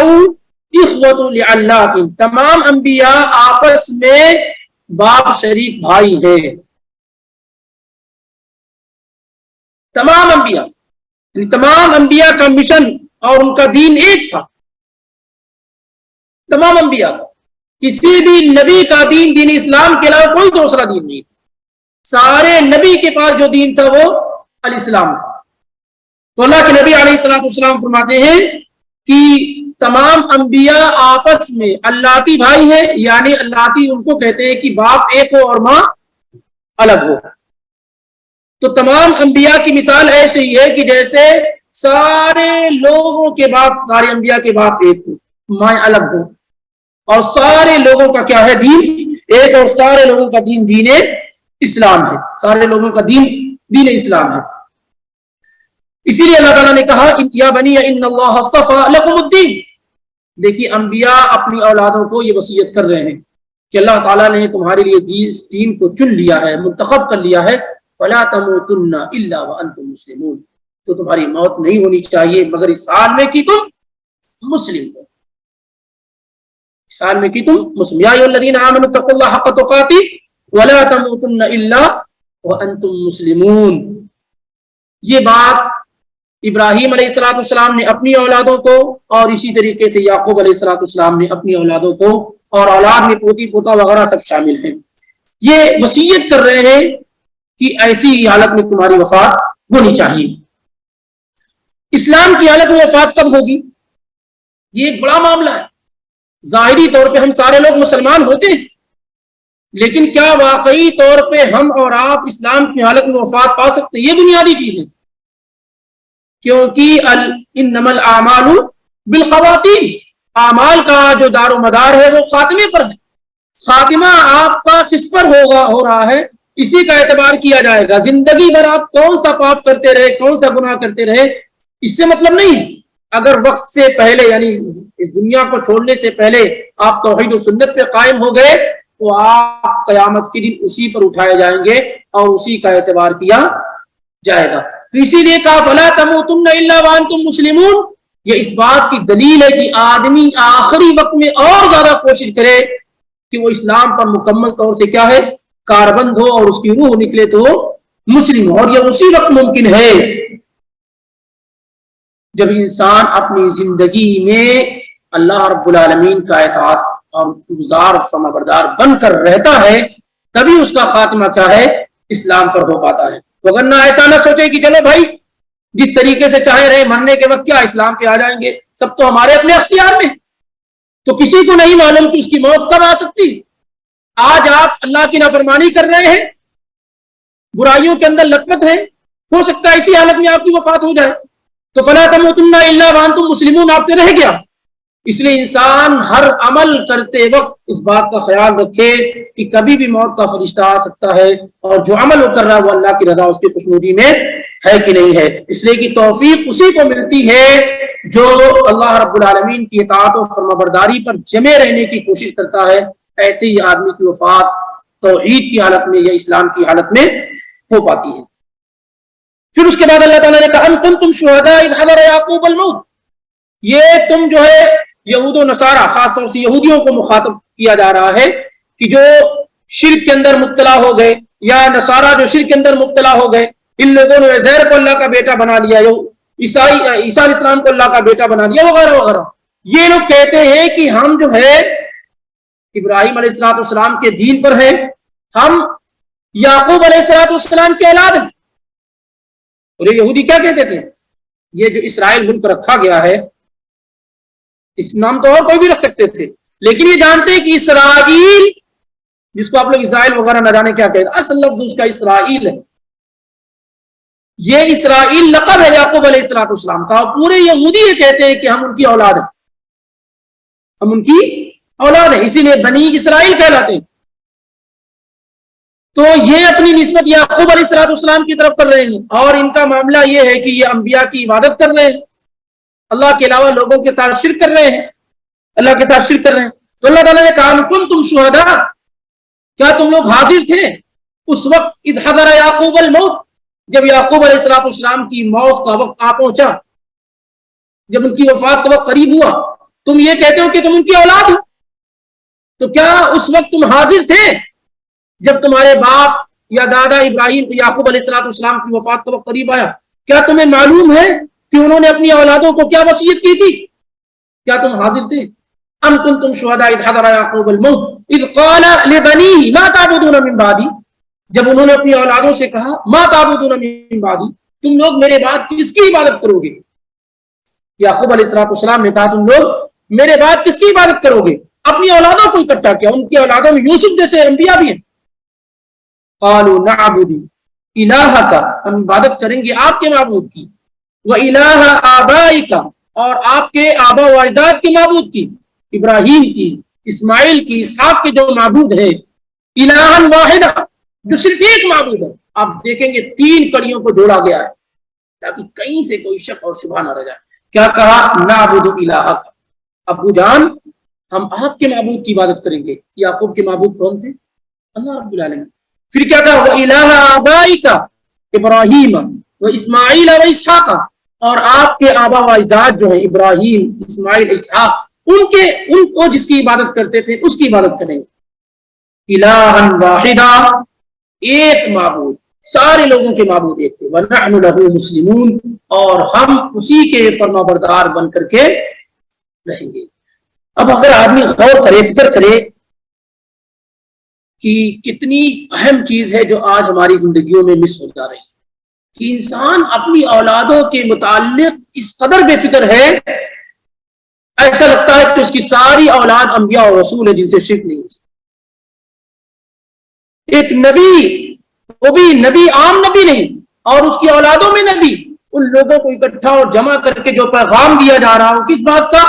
Speaker 1: اخوۃ لعلات، تمام انبیاء آپس میں باپ شریک بھائی ہیں. تمام انبیاء، یعنی تمام انبیاء کا مشن اور ان کا دین ایک تھا. تمام انبیاء کا، کسی بھی نبی کا دین دین اسلام کے علاوہ کوئی دوسرا دین نہیں. سارے نبی کے پاس جو دین تھا وہ الاسلام. تو اللہ کے نبی علیہ السلام فرماتے ہیں کہ تمام انبیاء آپس میں اللہتی بھائی ہیں، یعنی اللہتی ان کو کہتے ہیں کہ باپ ایک ہو اور ماں الگ ہو. تو تمام انبیاء کی مثال ایسے ہی ہے کہ جیسے سارے لوگوں کے باپ، سارے انبیاء کے باپ ایک ہو، ماں الگ ہو، اور سارے لوگوں کا کیا ہے؟ دین ایک، اور سارے لوگوں کا دین دین اسلام ہے. سارے لوگوں کا دین دین اسلام ہے. اسی لیے اللہ تعالیٰ نے کہا یا بنی ان اللہ اصطفیٰ لکم الدین. دیکھیے انبیاء اپنی اولادوں کو یہ وصیت کر رہے ہیں کہ اللہ تعالیٰ نے تمہارے لیے دین کو چن لیا ہے، منتخب کر لیا ہے. فلا تموتن الا وانتم مسلمون. تو تمہاری موت نہیں ہونی چاہیے مگر اس حال میں کہ تم مسلم ہو. اس حال میں کہ تم مسلم. یا ایھا الذین آمنوا اتقوا اللہ حق تقاتہ ولا تموتن الا وانتم مسلمون. یہ بات ابراہیم علیہ السلام نے اپنی اولادوں کو، اور اسی طریقے سے یعقوب علیہ السلام نے اپنی اولادوں کو، اور اولاد میں پوتی پوتا وغیرہ سب شامل ہیں. یہ وصیت کر رہے ہیں کہ ایسی حالت میں تمہاری وفات ہونی چاہیے. اسلام کی حالت میں وفات کب ہوگی؟ یہ ایک بڑا معاملہ ہے. ظاہری طور پہ ہم سارے لوگ مسلمان ہوتے ہیں، لیکن کیا واقعی طور پہ ہم اور آپ اسلام کی حالت میں وفات پا سکتے؟ یہ بنیادی چیز ہے. کیونکہ انما الاعمال بالخواتیم، اعمال کا جو دار و مدار ہے وہ خاتمے پر ہے. خاتمہ آپ کا کس پر ہو رہا ہے، اسی کا اعتبار کیا جائے گا. زندگی بھر آپ کون سا پاپ کرتے رہے، کون سا گناہ کرتے رہے، اس سے مطلب نہیں. اگر وقت سے پہلے، یعنی اس دنیا کو چھوڑنے سے پہلے آپ توحید و سنت پہ قائم ہو گئے تو آپ قیامت کے دن اسی پر اٹھائے جائیں گے اور اسی کا اعتبار کیا جائے گا. تو اسی لیے کہا فلا تموتن الا وانتم مسلمون. یہ اس بات کی دلیل ہے کہ آدمی آخری وقت میں اور زیادہ کوشش کرے کہ وہ اسلام پر مکمل طور سے کیا ہے؟ کاربند ہو، اور اس کی روح نکلے تو مسلم ہو. اور یہ اسی وقت ممکن ہے جب انسان اپنی زندگی میں اللہ رب العالمین کا اطاعت اور گزار فرمانبردار بن کر رہتا ہے، تبھی اس کا خاتمہ کیا ہے؟ اسلام پر ہو پاتا ہے. وگرنہ ایسا نہ سوچے کہ چلو بھائی جس طریقے سے چاہے رہے، مرنے کے وقت کیا اسلام پہ آ جائیں گے، سب تو ہمارے اپنے اختیار میں. تو کسی کو نہیں معلوم کہ اس کی موت کب آ سکتی. آج آپ اللہ کی نافرمانی کر رہے ہیں، برائیوں کے اندر لطمت ہیں، ہو سکتا ہے اسی حالت میں آپ کی وفات ہو جائے. تو فلا تموتن الا وانتم مسلمون آپ سے رہ گیا. اس لیے انسان ہر عمل کرتے وقت اس بات کا خیال رکھے کہ کبھی بھی موت کا فرشتہ آ سکتا ہے، اور جو عمل وہ کر رہا ہے وہ اللہ کی رضا، اس کی خوشنودی میں ہے کہ نہیں ہے. اس لیے کہ توفیق اسی کو ملتی ہے جو اللہ رب العالمین کی اطاعت و فرمانبرداری پر جمے رہنے کی کوشش کرتا ہے. ایسے ہی آدمی کی وفات توحید کی حالت میں یا اسلام کی حالت میں ہو پاتی ہے. پھر اس کے بعد اللہ تعالیٰ نے کہا ان کنتم شہداء اذ حضر یعقوب الموت. یہ تم جو ہے یہود و نصارہ، خاص طور سے یہودیوں کو مخاطب کیا جا رہا ہے کہ جو شرک کے اندر مبتلا ہو گئے، یا نصارہ جو شرک کے اندر مبتلا ہو گئے، ان لوگوں نے عزیر کو اللہ کا بیٹا بنا لیا، عیسیٰ علیہ السلام کو اللہ کا بیٹا بنا لیا، وغیرہ وغیرہ. یہ لوگ کہتے ہیں کہ ہم جو ہے ابراہیم علیہ السلام کے دین پر ہیں، ہم یعقوب علیہ السلام کے اولاد ہیں. اور یہ یہودی کیا کہتے تھے؟ یہ جو اسرائیل ملک رکھا گیا ہے، اس نام تو اور کوئی بھی رکھ سکتے تھے، لیکن یہ جانتے ہیں کہ اسرائیل، جس کو آپ لوگ اسرائیل وغیرہ نہ جانے کیا کہتے ہیں، اصل لفظ اس کا اسرائیل ہے. یہ اسرائیل لقب ہے یعقوب علیہ السلام کا. پورے یہودی یہ کہتے ہیں کہ ہم ان کی اولاد ہیں، ہم ان کی اولاد ہیں، اسی لیے بنی اسرائیل کہلاتے ہیں. تو یہ اپنی نسبت یعقوب علیہ السلام کی طرف کر رہے ہیں، اور ان کا معاملہ یہ ہے کہ یہ انبیاء کی عبادت کر رہے ہیں، اللہ کے علاوہ لوگوں کے ساتھ شرک کر رہے ہیں، اللہ کے ساتھ شرک کر رہے ہیں. تو اللہ تعالیٰ نے کہا کنتم شہداء، کیا تم لوگ حاضر تھے اس وقت اذ حضر یعقوب الموت، جب یعقوب علیہ السلام کی موت کا وقت آ پہنچا، جب ان کی وفات کا وقت قریب ہوا. تم یہ کہتے ہو کہ تم ان کی اولاد ہو، تو کیا اس وقت تم حاضر تھے جب تمہارے باپ یا دادا ابراہیم یعقوب علیہ السلام کی وفات کا وقت قریب آیا؟ کیا تمہیں معلوم ہے کہ انہوں نے اپنی اولادوں کو کیا وصیت کی تھی؟ کیا تم حاضر تھے؟ ام کنتم شہداء اذ حضر یعقوب الموت اذ قال لبنیہ ما تعبدون من بعدی. جب انہوں نے اپنی اولادوں سے کہا ما تعبدون من بعدی، تم لوگ میرے بعد کس کی عبادت کرو گے؟ یعقوب علیہ السلام نے کہا تم لوگ میرے بعد کس کی عبادت کرو گے؟ اپنی اولادوں کو اکٹھا کیا، ان کی اولادوں میں یوسف جیسے انبیاء بھی ہیں. قالوا نعبد الہک، ہم عبادت کریں گے آپ کے معبود کی، وَإِلَٰهَ آبَائِكَ، اور آپ کے آبا و اجداد کے معبود کی، ابراہیم کی، اسماعیل کی، اسحاق کے جو معبود ہیں، الہًا واحدہ، جو صرف ایک معبود ہے. آپ دیکھیں گے 3 کڑیوں کو جوڑا گیا ہے تاکہ کہیں سے کوئی شک اور شبہ نہ رہ جائے. کیا کہا؟ نعبد الہک، ابو جان ہم آپ کے معبود کی عبادت کریں گے. یعقوب کے معبود کون تھے؟ اللہ رب العالمین. پھر کیا کہا؟ وَإِلَٰهَ آبَائِكَ ابراہیم واسماعیل واسحاق، اور آپ کے آبا و اجداد جو ہیں ابراہیم، اسماعیل، اسحاق، ان کو جس کی عبادت کرتے تھے اس کی عبادت کریں گے. الہًا واحدہ، ایک معبود، سارے لوگوں کے معبود ایک تھے. وَنَحْنُ لَهُ مُسْلِمُونَ، اور ہم اسی کے فرما بردار بن کر کے رہیں گے. اب اگر آدمی غور کرے، فکر کرے کہ کتنی اہم چیز ہے جو آج ہماری زندگیوں میں مس ہو جا رہی ہے، کہ انسان اپنی اولادوں کے متعلق اس قدر بے فکر ہے، ایسا لگتا ہے کہ اس کی ساری اولاد انبیاء اور رسول ہے جن سے شرک نہیں ہو سکتی. ایک نبی، وہ بھی نبی، عام نبی نہیں، اور اس کی اولادوں میں نبی، ان لوگوں کو اکٹھا اور جمع کر کے جو پیغام دیا جا رہا ہو کس بات کا؟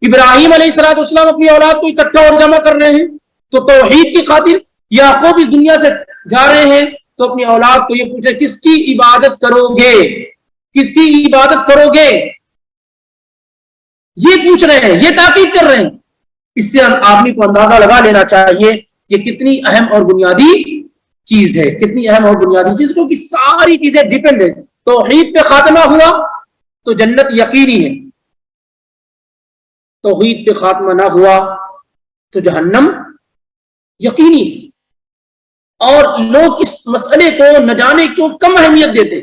Speaker 1: ابراہیم علیہ السلام اپنی اولاد کو اکٹھا اور جمع کر رہے ہیں تو توحید کی خاطر. یعقوب اس دنیا سے جا رہے ہیں تو اپنی اولاد کو یہ پوچھے کس کی عبادت کرو گے، کس کی عبادت کرو گے، یہ پوچھ رہے ہیں، یہ تاکید کر رہے ہیں. اس سے آدمی کو اندازہ لگا لینا چاہیے یہ کتنی اہم اور بنیادی چیز ہے، کتنی اہم اور بنیادی چیز، کیونکہ ساری چیزیں ڈیپینڈ ہیں. توحید پہ خاتمہ ہوا تو جنت یقینی ہے، توحید پہ خاتمہ نہ ہوا تو جہنم یقینی ہے. اور لوگ اس مسئلے کو نہ جانے کیوں کم اہمیت دیتے.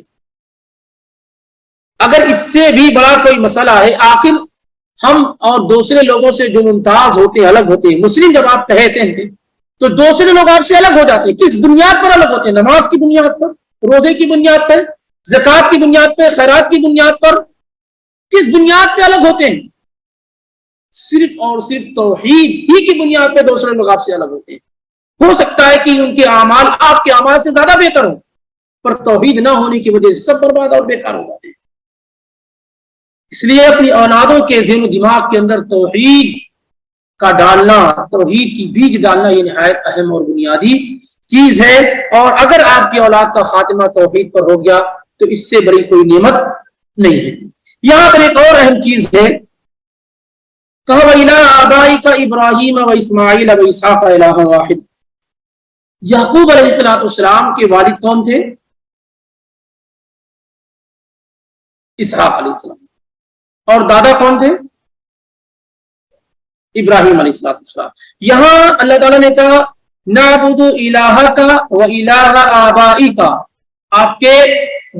Speaker 1: اگر اس سے بھی بڑا کوئی مسئلہ ہے، آخر ہم اور دوسرے لوگوں سے جو ممتاز ہوتے ہیں، الگ ہوتے ہیں. مسلم جب آپ کہتے ہیں تو دوسرے لوگ آپ سے الگ ہو جاتے ہیں. کس بنیاد پر الگ ہوتے ہیں؟ نماز کی بنیاد پر، روزے کی بنیاد پر، زکوٰۃ کی بنیاد پر، خیرات کی بنیاد پر. کس بنیاد پہ الگ ہوتے ہیں؟ صرف اور صرف توحید ہی کی بنیاد پہ دوسرے لوگ آپ سے الگ ہوتے ہیں. ہو سکتا ہے کہ ان کے اعمال آپ کے اعمال سے زیادہ بہتر ہوں، پر توحید نہ ہونے کی وجہ سے سب برباد اور بیکار ہو جاتے ہیں. اس لیے اپنی اولادوں کے ذہن و دماغ کے اندر توحید کا ڈالنا، توحید کی بیج ڈالنا، یہ نہایت اہم اور بنیادی چیز ہے. اور اگر آپ کی اولاد کا خاتمہ توحید پر ہو گیا تو اس سے بڑی کوئی نعمت نہیں ہے. یہاں پر ایک اور اہم چیز ہے، کہا وَإِلَىٰ آبَائِكَ إِبْرَاهِيمَ وَإِسْمَاعِيلَ وَإِسْحَاقَ إِلَٰهًا وَاحِدًا. یعقوب علیہ السلام کے والد کون تھے؟ اسحاق علیہ السلام. اور دادا کون تھے؟ ابراہیم علیہ السلام. یہاں اللہ تعالیٰ نے کہا نعبد الہک و الہ آبائک، آپ کے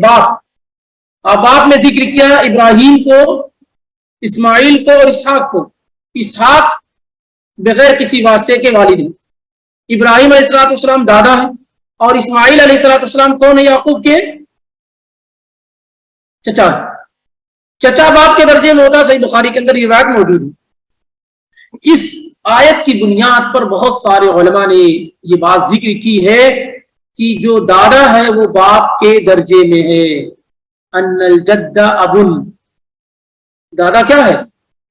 Speaker 1: باپ میں ذکر کیا ابراہیم کو، اسماعیل کو اور اسحاق کو. اسحاق بغیر کسی واسطے کے والد ہیں، ابراہیم علیہ السلام دادا ہیں، اور اسماعیل علیہ السلام کون ہے؟ یعقوب کے چچا باپ کے درجے میں ہوتا. صحیح بخاری کے اندر یہ روایت موجود ہے. اس آیت کی بنیاد پر بہت سارے علماء نے یہ بات ذکر کی ہے کہ جو دادا ہے وہ باپ کے درجے میں ہے. ان الجد ابن، دادا کیا ہے؟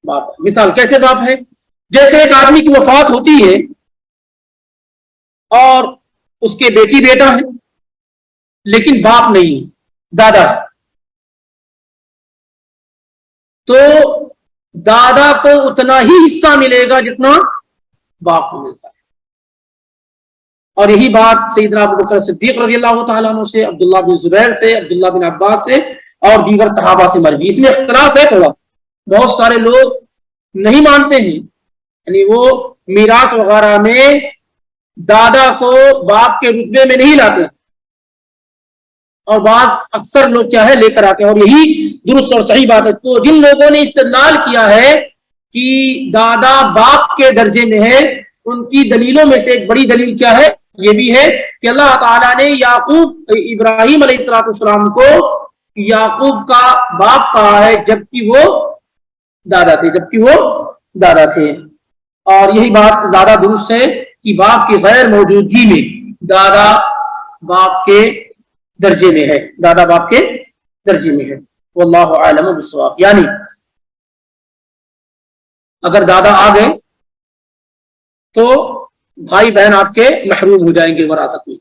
Speaker 1: باپ. مثال کیسے باپ ہے؟ جیسے ایک آدمی کی وفات ہوتی ہے اور اس کے بیٹی بیٹا ہے لیکن باپ نہیں ہے، دادا ہے، تو دادا کو اتنا ہی حصہ ملے گا جتنا باپ کو ملتا ہے. اور یہی بات سیدنا ابو بکر صدیق رضی اللہ تعالیٰ عنہ سے، عبداللہ بن زبیر سے، عبداللہ بن عباس سے اور دیگر صحابہ سے مروی. اس میں اختلاف ہے تھوڑا، بہت سارے لوگ نہیں مانتے ہیں، یعنی وہ میراث وغیرہ میں دادا کو باپ کے رتبے میں نہیں لاتے، اور بعض اکثر لوگ کیا ہے لے کر آتے ہیں، اور یہی درست اور صحیح بات ہے. تو جن لوگوں نے استدلال کیا ہے کہ دادا باپ کے درجے میں ہے، ان کی دلیلوں میں سے ایک بڑی دلیل کیا ہے؟ یہ بھی ہے کہ اللہ تعالیٰ نے ابراہیم علیہ السلام کو یعقوب کا باپ کہا ہے جبکہ وہ دادا تھے، اور یہی بات زیادہ درست ہے کہ باپ کی غیر موجودگی میں دادا باپ کے درجے میں ہے، واللہ اعلم بالصواب۔ یعنی اگر دادا آ گئے تو بھائی بہن آپ کے محروم ہو جائیں گے وراثت میں۔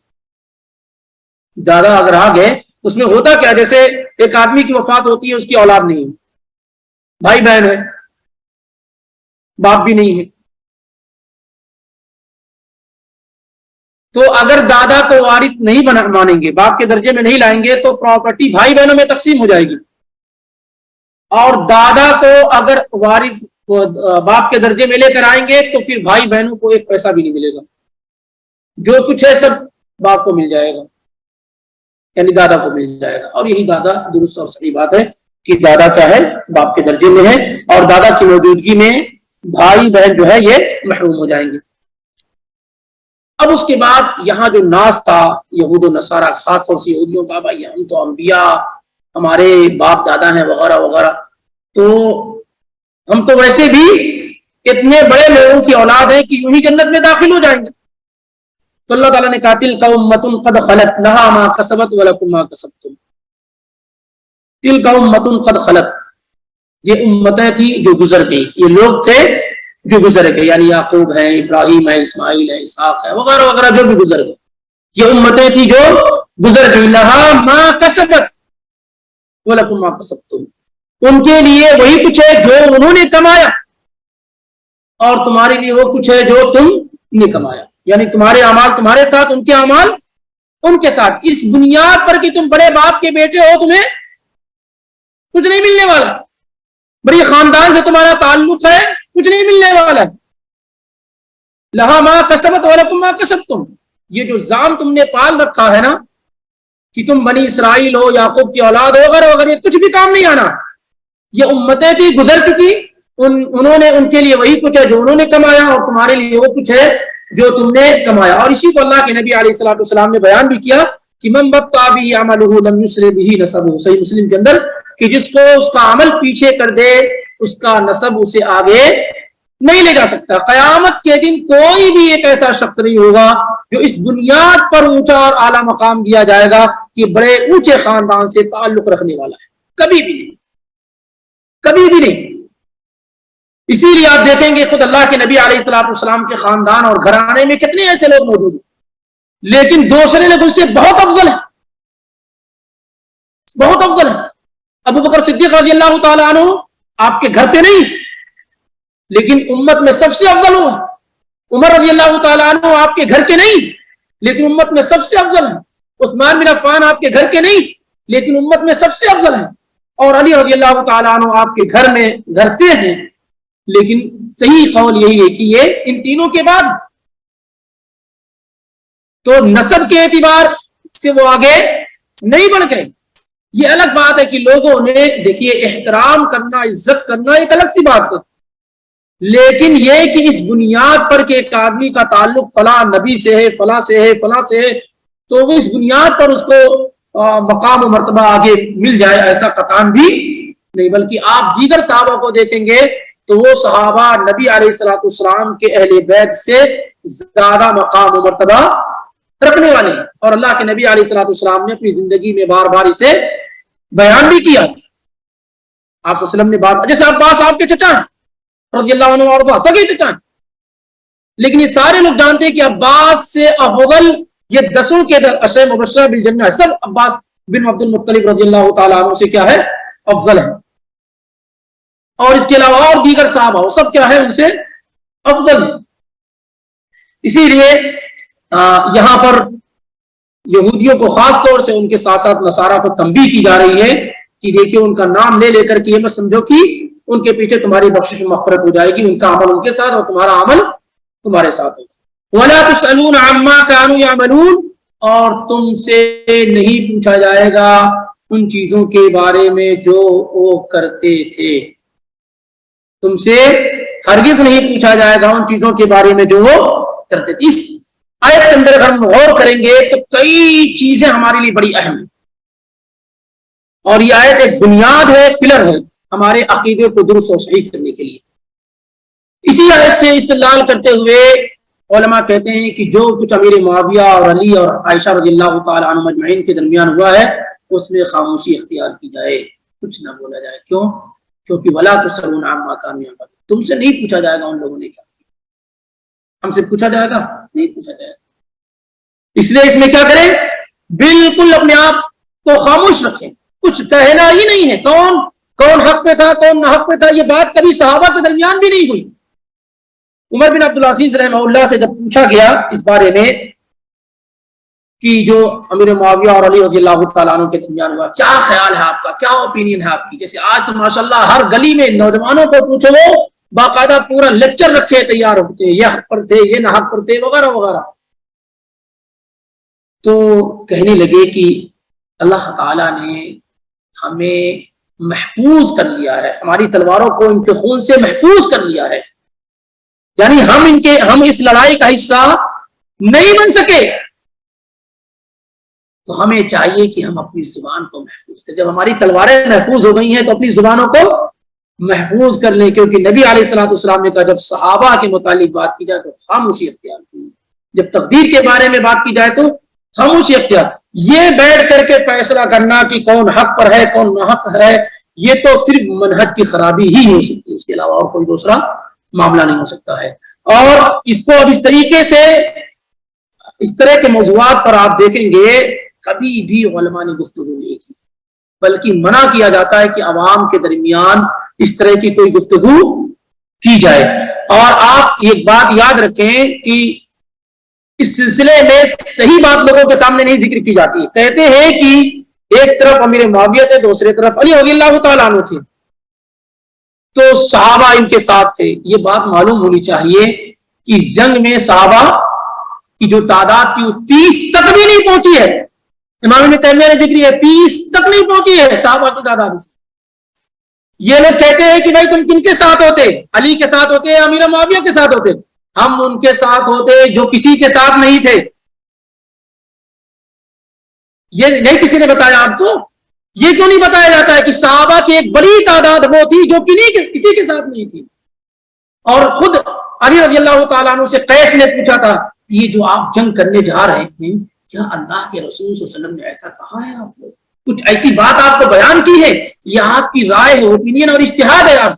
Speaker 1: دادا اگر آ گئے، اس میں ہوتا کیا، جیسے ایک آدمی کی وفات ہوتی ہے، اس کی اولاد نہیں ہے، بھائی بہن ہے، باپ بھی نہیں ہے، تو اگر دادا کو وارث نہیں مانیں گے، باپ کے درجے میں نہیں لائیں گے، تو پراپرٹی بھائی بہنوں میں تقسیم ہو جائے گی، اور دادا کو اگر وارث باپ کے درجے میں لے کر آئیں گے تو پھر بھائی بہنوں کو ایک پیسہ بھی نہیں ملے گا، جو کچھ ہے سب باپ کو مل جائے گا، یعنی دادا کو مل جائے گا۔ اور یہی دادا درست اور صحیح بات ہے کہ دادا کیا ہے، باپ کے درجے میں ہے، اور دادا کی موجودگی میں بھائی بہن جو ہے یہ محروم ہو جائیں گے۔ اب اس کے بعد یہاں جو ناز تھا یہود و نصارہ، خاص طور سے یہودیوں کا، بھائی ہم تو انبیاء، ہمارے باپ دادا ہیں وغیرہ وغیرہ، تو ہم تو ویسے بھی اتنے بڑے لوگوں کی اولاد ہیں کہ یوں ہی جنت میں داخل ہو جائیں گے۔ تو اللہ تعالیٰ نے کہا تلک امۃ قد خلت لہا ما کسبت ولکم ما کسبتم، تلک امۃ قد خلت، یہ امتیں تھی جو گزر گئی، یہ لوگ تھے جو گزر گئے، یعنی یعقوب ہے، ابراہیم ہے، اسماعیل ہے، اسحاق ہے وغیرہ وغیرہ، جو بھی گزر گئے، یہ امتیں تھی جو گزر گئی، لہا ما کسبت ولکم ما کسبتم، ان کے لیے وہی کچھ ہے جو انہوں نے کمایا، اور تمہارے لیے وہ کچھ ہے جو تم نے کمایا، یعنی تمہارے اعمال تمہارے ساتھ، ان کے اعمال ان کے ساتھ، اس بنیاد پر کہ تم بڑے باپ کے بیٹے ہو تمہیں کچھ نہیں ملنے والا، بڑی خاندان سے تمہارا تعلق ہے، کچھ نہیں ملنے والا، لہا ما کسبت ولکم ما کسبتم، یہ جو زام تم نے پال رکھا ہے نا کہ تم بنی اسرائیل ہو، یعقوب کی اولاد ہو وغیرہ وغیرہ، یہ کچھ بھی کام نہیں آنا، یہ امتیں تھی گزر چکی، انہوں نے، ان کے لیے وہی کچھ ہے جو انہوں نے کمایا، اور تمہارے لیے وہ کچھ ہے جو تم نے کمایا۔ اور اسی کو اللہ کے نبی علیہ السلام نے بیان بھی کیا کہ من بطأ به عمله لم يسرع به نسبه، صحیح مسلم کے اندر، کہ جس کو اس کا عمل پیچھے کر دے اس کا نسب اسے آگے نہیں لے جا سکتا۔ قیامت کے دن کوئی بھی ایک ایسا شخص نہیں ہوگا جو اس بنیاد پر اونچا اور اعلیٰ مقام دیا جائے گا کہ بڑے اونچے خاندان سے تعلق رکھنے والا ہے، کبھی بھی نہیں، کبھی بھی نہیں۔ اسی لیے آپ دیکھیں گے خود اللہ کے نبی علیہ السلام کے خاندان اور گھرانے میں کتنے ایسے لوگ موجود ہیں، لیکن دوسرے لوگ ان سے بہت افضل ہیں، بہت افضل ہیں۔ ابو بکر صدیق رضی اللہ تعالیٰ عنہ آپ کے گھر سے نہیں، لیکن امت میں سب سے افضل ہوا۔ عمر رضی اللہ تعالیٰ عنہ آپ کے گھر کے نہیں، لیکن امت میں سب سے افضل ہیں۔ عثمان بن عفان آپ کے گھر کے نہیں، لیکن امت میں سب سے افضل ہیں۔ اور علی رضی اللہ تعالیٰ عنہ آپ کے گھر سے ہیں، لیکن صحیح قول یہی ہے کہ یہ ان تینوں کے بعد، تو نسب کے اعتبار سے وہ آگے نہیں بڑھ گئے۔ یہ الگ بات ہے کہ لوگوں نے، دیکھیے احترام کرنا، عزت کرنا ایک الگ سی بات ہے، لیکن یہ کہ اس بنیاد پر کہ ایک آدمی کا تعلق فلاں نبی سے ہے، فلاں سے ہے، فلاں سے ہے، تو وہ اس بنیاد پر اس کو مقام و مرتبہ آگے مل جائے، ایسا قطعاً بھی نہیں۔ بلکہ آپ دیگر صحابہ کو دیکھیں گے تو وہ صحابہ نبی علیہ السلام کے اہل بیت سے زیادہ مقام و مرتبہ رکھنے والے ہیں، اور اللہ کے نبی علیہ السلام نے اپنی زندگی میں بار بار اسے بیان بھی کیا۔ آپ صلی اللہ علیہ وسلم نے بات، جیسے عباس آپ کے چچا ہیں رضی اللہ عنہ، اور سگے چچا ہیں، لیکن یہ سارے لوگ جانتے ہیں کہ عباس سے افضل یہ 10 کے عشرہ مبشرہ بالجنہ ہے، سب عباس بن عبد المطلب رضی اللہ تعالیٰ عنہ سے کیا ہے، افضل ہے، اور اس کے علاوہ اور دیگر صحابہ وہ سب کیا ہے، ان سے افضل ہے۔ اسی لیے یہاں پر یہودیوں کو خاص طور سے ان کے ساتھ ساتھ نصارہ کو تنبیہ کی جا رہی ہے کہ دیکھیے ان کا نام لے لے کر کے یہ مت سمجھو کہ ان کے پیچھے تمہاری بخشش مغفرت ہو جائے گی، ان کا عمل ان کے ساتھ اور تمہارا عمل تمہارے ساتھ ہوگا۔ وَلَا تُسْأَلُونَ عَمَّا كَانُوا يَعْمَلُونَ، اور تم سے نہیں پوچھا جائے گا ان چیزوں کے بارے میں جو وہ کرتے تھے، تم سے ہرگز نہیں پوچھا جائے گا ان چیزوں کے بارے میں جو وہ کرتے تھے۔ آیت کے اندر اگر ہم غور کریں گے تو کئی چیزیں ہمارے لیے بڑی اہم ہیں، اور یہ آیت ایک بنیاد ہے، پلر ہے ہمارے عقیدے کو درست و صحیح کرنے کے لیے۔ اسی آیت سے استدلال کرتے ہوئے علماء کہتے ہیں کہ جو کچھ امیر معاویہ اور علی اور عائشہ رضی اللہ تعالی عنہم اجمعین کے درمیان ہوا ہے اس میں خاموشی اختیار کی جائے، کچھ نہ بولا جائے۔ کیوں؟ کیونکہ ولا تسألون عما كانوا يعملون، تم سے نہیں پوچھا جائے گا ان لوگوں نے کیا کیا۔ ہم سے پوچھا جائے گا؟ نہیں پوچھا جائے گا۔ اس لیے اس میں کیا کریں؟ بالکل اپنے آپ کو خاموش رکھیں، کچھ کہنا ہی نہیں ہے۔ کون حق پہ تھا، کون نہ حق پہ تھا، یہ بات کبھی صحابہ کے درمیان بھی نہیں ہوئی۔ عمر بن عبدالعزیز رحمہ اللہ سے جب پوچھا گیا اس بارے میں کہ جو امیر معاویہ اور علی رضی اللہ تعالیٰ عنہ کے درمیان ہوا، کیا خیال ہے آپ کا، کیا اوپینین ہے آپ کی؟ جیسے آج تو ماشاءاللہ ہر گلی میں نوجوانوں کو پوچھو وہ باقاعدہ پورا لیکچر رکھے تیار ہوتے ہیں، یہ حق پر تھے، یہ نہ حق پر تھے، وغیرہ وغیرہ۔ تو کہنے لگے کہ اللہ تعالیٰ نے ہمیں محفوظ کر لیا ہے، ہماری تلواروں کو ان کے خون سے محفوظ کر لیا ہے، یعنی ہم اس لڑائی کا حصہ نہیں بن سکے۔ تو ہمیں چاہیے کہ ہم اپنی زبان کو محفوظ کریں۔ جب ہماری تلواریں محفوظ ہو گئی ہیں تو اپنی زبانوں کو محفوظ کر لیں، کیونکہ نبی علیہ الصلوۃ والسلام نے کہا جب صحابہ کے متعلق بات کی جائے تو خاموشی اختیار کی، جب تقدیر کے بارے میں بات کی جائے تو خاموشی اختیار۔ یہ بیٹھ کر کے فیصلہ کرنا کہ کون حق پر ہے کون ناحق ہے، یہ تو صرف منہج کی خرابی ہی ہو سکتی ہے، اس کے علاوہ اور کوئی دوسرا معاملہ نہیں ہو سکتا ہے۔ اور اس کو اب اس طریقے سے اس طرح کے موضوعات پر آپ دیکھیں گے کبھی بھی علماء نے گفتگو نہیں کی، بلکہ منع کیا جاتا ہے کہ عوام کے درمیان اس طرح کی کوئی گفتگو کی جائے۔ اور آپ ایک بات یاد رکھیں کہ اس سلسلے میں صحیح بات لوگوں کے سامنے نہیں ذکر کی جاتی ہے۔ کہتے ہیں کہ ایک طرف امیر معاویہ تھے، دوسری طرف علی رضی اللہ تعالیٰ عنہ تھے، تو صحابہ ان کے ساتھ تھے۔ یہ بات معلوم ہونی چاہیے کہ اس جنگ میں صحابہ کی جو تعداد تھی وہ 30 تک بھی نہیں پہنچی ہے۔ امام ابن تیمیہ نے ذکر ہے 30 تک نہیں پہنچی ہے صحابہ کی تعداد۔ یہ لوگ کہتے ہیں کہ بھائی تم کن کے ساتھ ہوتے، علی کے ساتھ ہوتے یا امیر معاویہ کے ساتھ ہوتے؟ ہم ان کے ساتھ ہوتے جو کسی کے ساتھ نہیں تھے۔ یہ نہیں کسی نے بتایا آپ کو؟ یہ کیوں نہیں بتایا جاتا ہے کہ صحابہ کی ایک بڑی تعداد وہ تھی جو کسی کے ساتھ نہیں تھی؟ اور خود علی رضی اللہ تعالیٰ عنہ سے قیس نے پوچھا تھا کہ یہ جو آپ جنگ کرنے جا رہے ہیں کیا اللہ کے رسول صلی اللہ علیہ وسلم نے ایسا کہا ہے، آپ کو کچھ ایسی بات آپ کو بیان کی ہے، یہ آپ کی رائے ہے، اوپینین اور اجتہاد ہے؟ آپ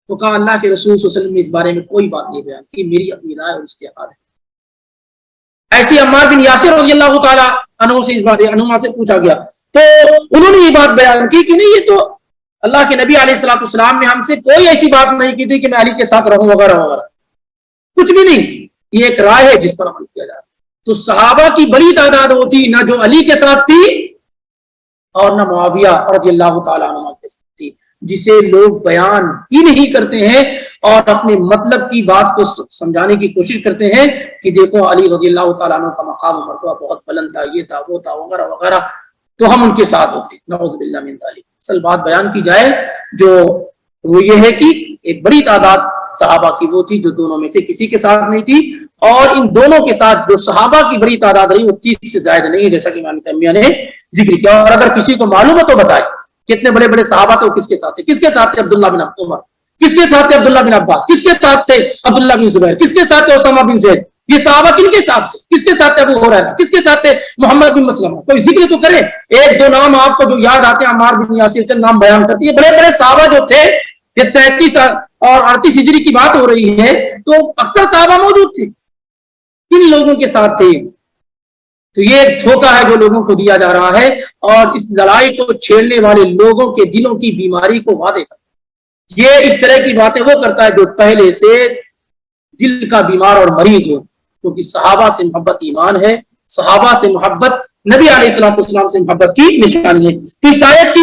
Speaker 1: تو کہا اللہ کے رسول صلی اللہ علیہ وسلم نے اس بارے میں کوئی بات نہیں بیان کی، میری اپنی رائے اور اجتہاد ہے۔ ایسی عمار بن یاسر رضی اللہ تعالیٰ عنہ سے اس بارے عنہما سے پوچھا گیا تو انہوں نے یہ بات بیان کی کہ نہیں یہ تو اللہ کے نبی علیہ الصلوۃ والسلام نے ہم سے کوئی ایسی بات نہیں کی تھی کہ میں علی کے ساتھ رہوں وغیرہ وغیرہ، کچھ بھی نہیں، یہ ایک رائے ہے جس پر عمل کیا جائے۔ تو صحابہ کی بڑی تعداد وہ تھی نہ جو علی کے ساتھ تھی اور نہ معاویہ رضی اللہ تعالیٰ عنہ کے ساتھ تھی، جسے لوگ بیان ہی نہیں کرتے ہیں اور اپنے مطلب کی بات کو سمجھانے کی کوشش کرتے ہیں کہ دیکھو علی رضی اللہ تعالیٰ عنہ کا مقام و مرتبہ بہت بلند تھا، یہ تھا وہ تھا وغیرہ وغیرہ، تو ہم ان کے ساتھ ہوتے۔ نعوذ باللہ من ذالک۔ اصل بات بیان کی جائے جو وہ یہ ہے کہ ایک بڑی تعداد صحابہ کی وہ تھی جو دونوں میں سے کسی کے ساتھ نہیں تھی، اور ان دونوں کے ساتھ جو صحابہ کی بڑی تعداد رہی وہ 30 سے زائد نہیں، جیسا کہ امام تیمیہ نے ذکر کیا۔ اور اگر کسی کو معلوم ہے تو بتائے کتنے بڑے بڑے صحابہ تھے، وہ کس کے ساتھ تھے؟ کس کے ساتھ تھے؟ عبداللہ بن عمر، کس کے ساتھ تھے؟ عبداللہ بن عباس، کس کے ساتھ تھے؟ عبداللہ بن زبیر، کس کے ساتھ تھے؟ اسامہ بن زید۔ یہ صحابہ کن کے ساتھ تھے؟ کس کے ساتھ تھے؟ ابو ہریرہ، کس کے ساتھ تھے؟ محمد بن مسلمہ۔ کوئی ذکر تو کرے، ایک دو نام آپ کو جو یاد آتے ہیں، عمار بن یاسر چند نام بیان کرتی ہے۔ بڑے بڑے صحابہ جو تھے، یہ 37 اور 38 ہجری کی بات ہو رہی ہے، تو اکثر صحابہ موجود تھے، کن لوگوں کے ساتھ تھے؟ تو یہ ایک دھوکہ ہے جو لوگوں کو دیا جا رہا ہے، اور اس لڑائی کو چھیڑنے والے لوگوں کے دلوں کی بیماری کو واضح کرتا ہے۔ یہ اس طرح کی باتیں وہ کرتا ہے جو پہلے سے دل کا بیمار اور مریض ہو، کیونکہ صحابہ سے محبت ایمان ہے، صحابہ سے محبت نبی علیہ الصلوۃ والسلام سے محبت کی نشانی ہے۔ تو اس آیت